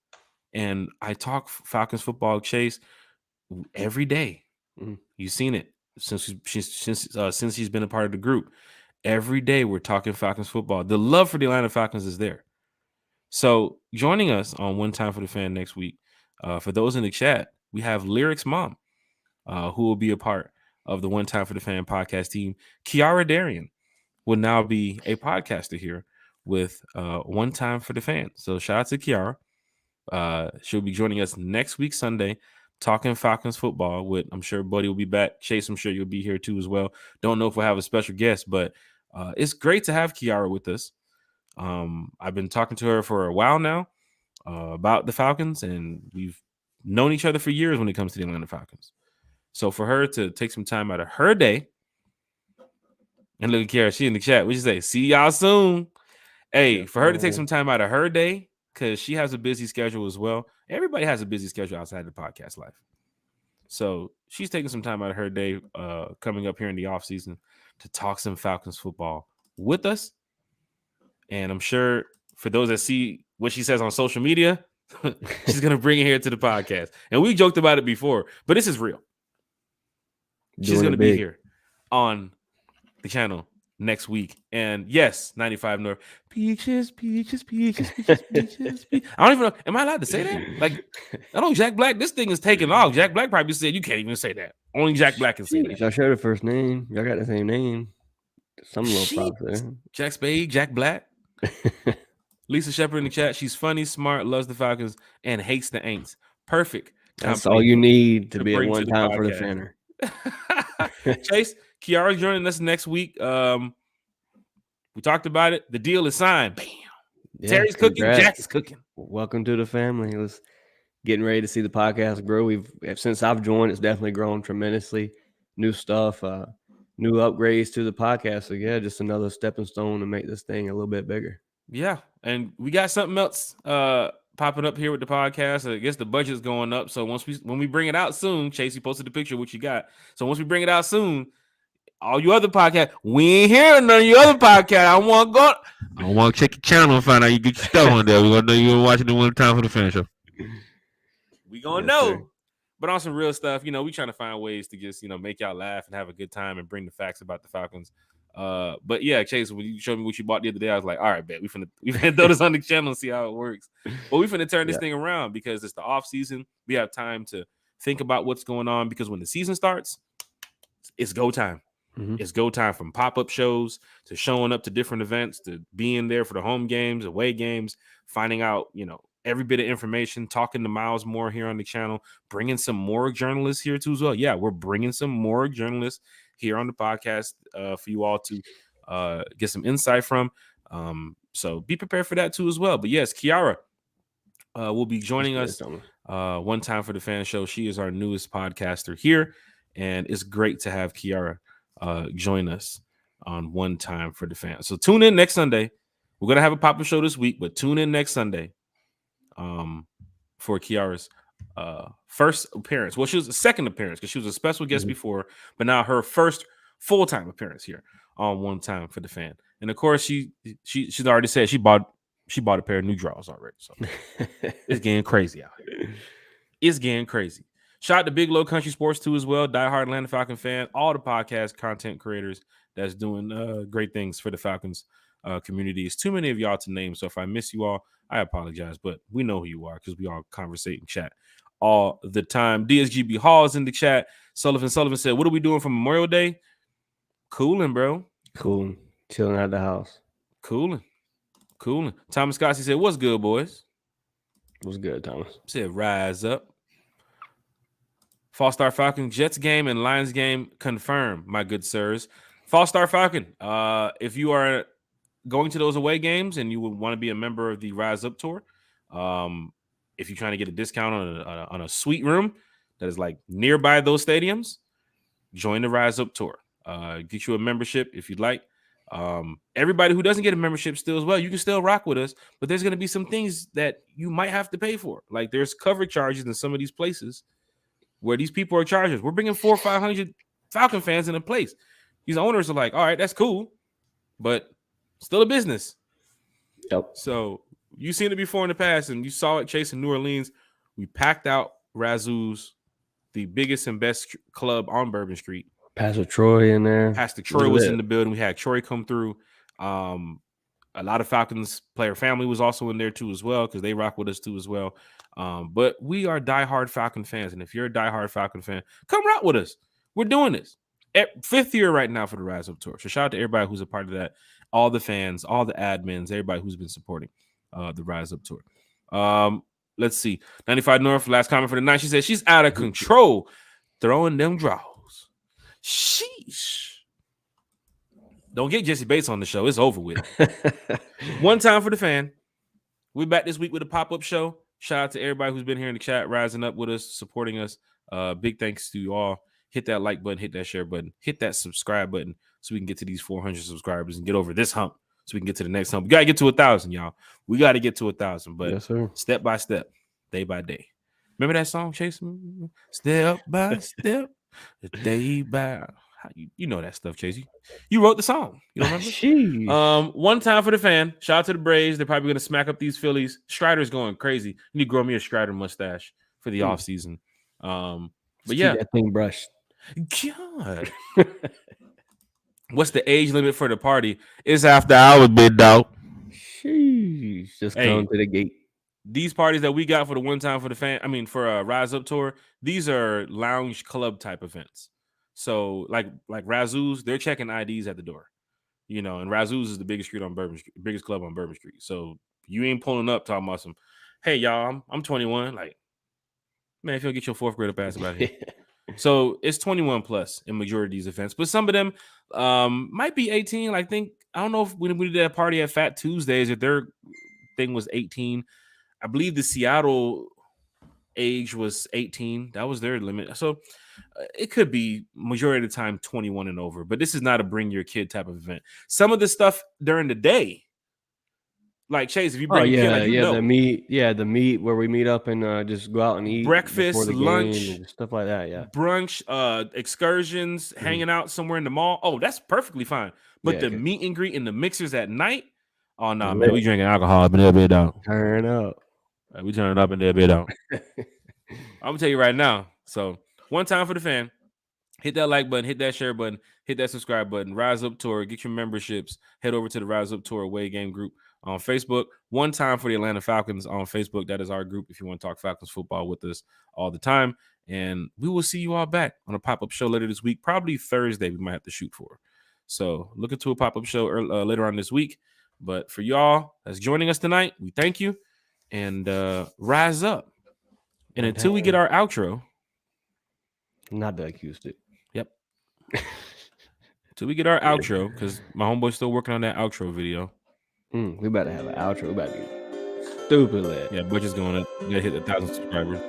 Speaker 1: And I talk Falcons football, Chase, every day. Mm-hmm. You've seen it since she's been a part of the group. Every day we're talking Falcons football. The love for the Atlanta Falcons is there. So joining us on One Time for the Fan next week, for those in the chat, we have Lyric's mom, who will be a part of the One Time for the Fan podcast team. Kiara Darian will now be a podcaster here with One Time for the Fan. So shout out to Kiara. She'll be joining us next week, Sunday, talking Falcons football with, I'm sure Buddy will be back. Chase, I'm sure you'll be here too as well. Don't know if we'll have a special guest, but it's great to have Kiara with us. I've been talking to her for a while now about the Falcons, and we've known each other for years when it comes to the Atlanta Falcons. So for her to take some time out of her day, and look at Kiara, she in the chat. What you say? See y'all soon. Hey, for her to take some time out of her day, because she has a busy schedule as well. Everybody has a busy schedule outside of the podcast life. So she's taking some time out of her day coming up here in the offseason to talk some Falcons football with us. And I'm sure for those that see what she says on social media, she's going to bring it here to the podcast. And we joked about it before, but this is real. She's going to be here on the channel next week. And yes, 95 North. Peaches, peaches, peaches, peaches, peaches, peaches. I don't even know. Am I allowed to say that? Like, I know Jack Black, this thing is taking off. Jack Black probably said, you can't even say that. Only Jack Black can say that.
Speaker 2: I showed her first name. Y'all got the same name. Some little props there.
Speaker 1: Jack Spade, Jack Black. Lisa Shepard in the chat. She's funny, smart, loves the Falcons, and hates the Aints. Perfect.
Speaker 2: That's all you need to be a One Time for the Fanner.
Speaker 1: Chase, Kiara joining us next week. We talked about it. The deal is signed. Bam.
Speaker 2: Yeah,
Speaker 1: Terry's cooking,
Speaker 2: congrats.
Speaker 1: Jack's cooking.
Speaker 2: Welcome to the family. Let's getting ready to see the podcast grow. Since I've joined, it's definitely grown tremendously. New stuff, new upgrades to the podcast. So yeah, just another stepping stone to make this thing a little bit bigger.
Speaker 1: Yeah, and we got something else popping up here with the podcast. I guess the budget's going up. So when we bring it out soon, Chase, you posted the picture of what you got. So once we bring it out soon, all you other podcasts, we ain't hearing none of your other podcasts. I want to check your channel and find out you get your stuff on there. We gonna know you were watching the One Time for the Fan Show. We gonna know. Sir. But on some real stuff, we trying to find ways to just make y'all laugh and have a good time and bring the facts about the Falcons. But yeah, Chase, when you showed me what you bought the other day, I was like, all right, bet we finna throw this on the channel and see how it works. But we finna turn this thing around because it's the off season. We have time to think about what's going on because when the season starts, it's go time. Mm-hmm. It's go time from pop-up shows to showing up to different events to being there for the home games, away games, finding out, every bit of information, talking to Miles more here on the channel, bringing some more journalists here too as well. Yeah, we're bringing some more journalists here on the podcast for you all to get some insight from. So be prepared for that too as well. But yes, Kiara will be joining us One Time for the Fan Show. She is our newest podcaster here, and it's great to have Kiara join us on One Time for the Fan. So tune in next Sunday. We're gonna have a pop-up show this week, but tune in next Sunday for Kiara's first appearance. Well, she was a second appearance because she was a special guest before, but now her first full-time appearance here on One Time for the Fan. And of course, she's already said she bought a pair of new drawers already. So it's getting crazy out here. It's getting crazy. Shout out to Big Low Country Sports too as well. Diehard Atlanta Falcon fan, all the podcast content creators that's doing great things for the Falcons community. It's too many of y'all to name. So if I miss you all, I apologize, but we know who you are because we all conversate and chat all the time. DSGB Hall is in the chat. Sullivan said, what are we doing for Memorial Day? Cooling, bro.
Speaker 2: Cooling. Chilling at the house.
Speaker 1: Cooling. Thomas Scotty said, what's good, boys?
Speaker 2: What's good, Thomas?
Speaker 1: Said, rise up. Fall Star Falcon, Jets game and Lions game confirmed, my good sirs. Fall Star Falcon, if you are going to those away games and you would want to be a member of the Rise Up tour, if you're trying to get a discount on a suite room that is like nearby those stadiums, join the Rise Up tour. Get you a membership if you'd like. Everybody who doesn't get a membership still as well, you can still rock with us, but there's going to be some things that you might have to pay for. Like there's cover charges in some of these places where these people are charging. We're bringing 400 or 500 Falcon fans in a place. These owners are like, all right, that's cool, but still a business.
Speaker 2: Yep.
Speaker 1: So you've seen it before in the past, and you saw it, Chase, in New Orleans. We packed out Razoo's, the biggest and best club on Bourbon Street.
Speaker 2: Pastor Troy in there.
Speaker 1: Pastor Troy was in the building. We had Troy come through. A lot of Falcons player family was also in there too as well because they rock with us too as well. But we are diehard Falcon fans, and if you're a diehard Falcon fan, come rock with us. We're doing this. 5th year right now for the Rise Up Tour. So shout out to everybody who's a part of that. All the fans, all the admins, everybody who's been supporting the Rise Up Tour. Let's see. 95 North, last comment for the night. She said she's out of control throwing them draws. Sheesh. Don't get Jesse Bates on the show. It's over with. One Time for the Fan. We're back this week with a pop-up show. Shout out to everybody who's been here in the chat, rising up with us, supporting us. Big thanks to you all. Hit that like button, hit that share button, hit that subscribe button so we can get to these 400 subscribers and get over this hump so we can get to the next hump. We got to get to 1,000, y'all. We got to get to 1,000, but
Speaker 2: yes, sir.
Speaker 1: Step by step, day by day. Remember that song, Chase? Step by step, day by... You know that stuff, Chase. You wrote the song. You don't remember? One Time for the Fan. Shout out to the Braves. They're probably going to smack up these Phillies. Strider's going crazy. You need to grow me a Strider mustache for the offseason. But yeah.
Speaker 2: That thing brushed.
Speaker 1: God. What's the age limit for the party? It's after hours, big dog.
Speaker 2: Sheesh. Just come to the gate.
Speaker 1: These parties that we got for the One Time for the Fan, for a Rise Up Tour, these are lounge club type events. So like Razoo's, they're checking IDs at the door, and Razoo's is the biggest club on Bourbon Street. So you ain't pulling up talking about some, hey y'all, I'm 21. Like, man, if you don't get your 4th grader pass about here. So it's 21 plus in majority of these events, but some of them might be 18. I don't know if when we did that party at Fat Tuesdays, if they're thing was 18. I believe the Seattle age was 18. That was their limit. So it could be majority of the time 21 and over. But this is not a bring your kid type of event. Some of the stuff during the day, like Chase, if you bring your kid, like
Speaker 2: the meet where we meet up and just go out and eat
Speaker 1: breakfast,
Speaker 2: before the
Speaker 1: lunch,
Speaker 2: game and stuff like that. Yeah,
Speaker 1: brunch, excursions, hanging out somewhere in the mall. Oh, that's perfectly fine. But the meet and greet and the mixers at night. Oh no, man, we drinking alcohol up in that bit out.
Speaker 2: Turn up.
Speaker 1: We turn it up in that bit out. I'm gonna tell you right now. So one time for the fan. Hit that like button, hit that share button, hit that subscribe button. Rise Up Tour, get your memberships. Head over to the Rise Up Tour away game group on Facebook. One time for the Atlanta Falcons on Facebook. That is our group if you want to talk Falcons football with us all the time. And we will see you all back on a pop-up show later this week. Probably Thursday we might have to shoot for. So look into a pop-up show later on this week. But for y'all that's joining us tonight, we thank you. And rise up. And until we get our outro.
Speaker 2: Not the acoustic.
Speaker 1: Yep. Till we get our outro, because my homeboy's still working on that outro video.
Speaker 2: We about to have an outro. We about to be stupid lit.
Speaker 1: Yeah, budget's going up. We gotta hit 1,000 subscribers.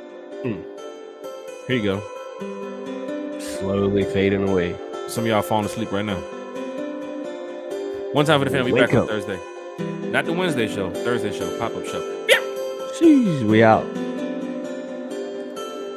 Speaker 1: Here you go.
Speaker 2: Slowly fading away.
Speaker 1: Some of y'all falling asleep right now. One time for the family. Back on Thursday. Not the Wednesday show. Thursday show. Pop-up show.
Speaker 2: Jeez, we out.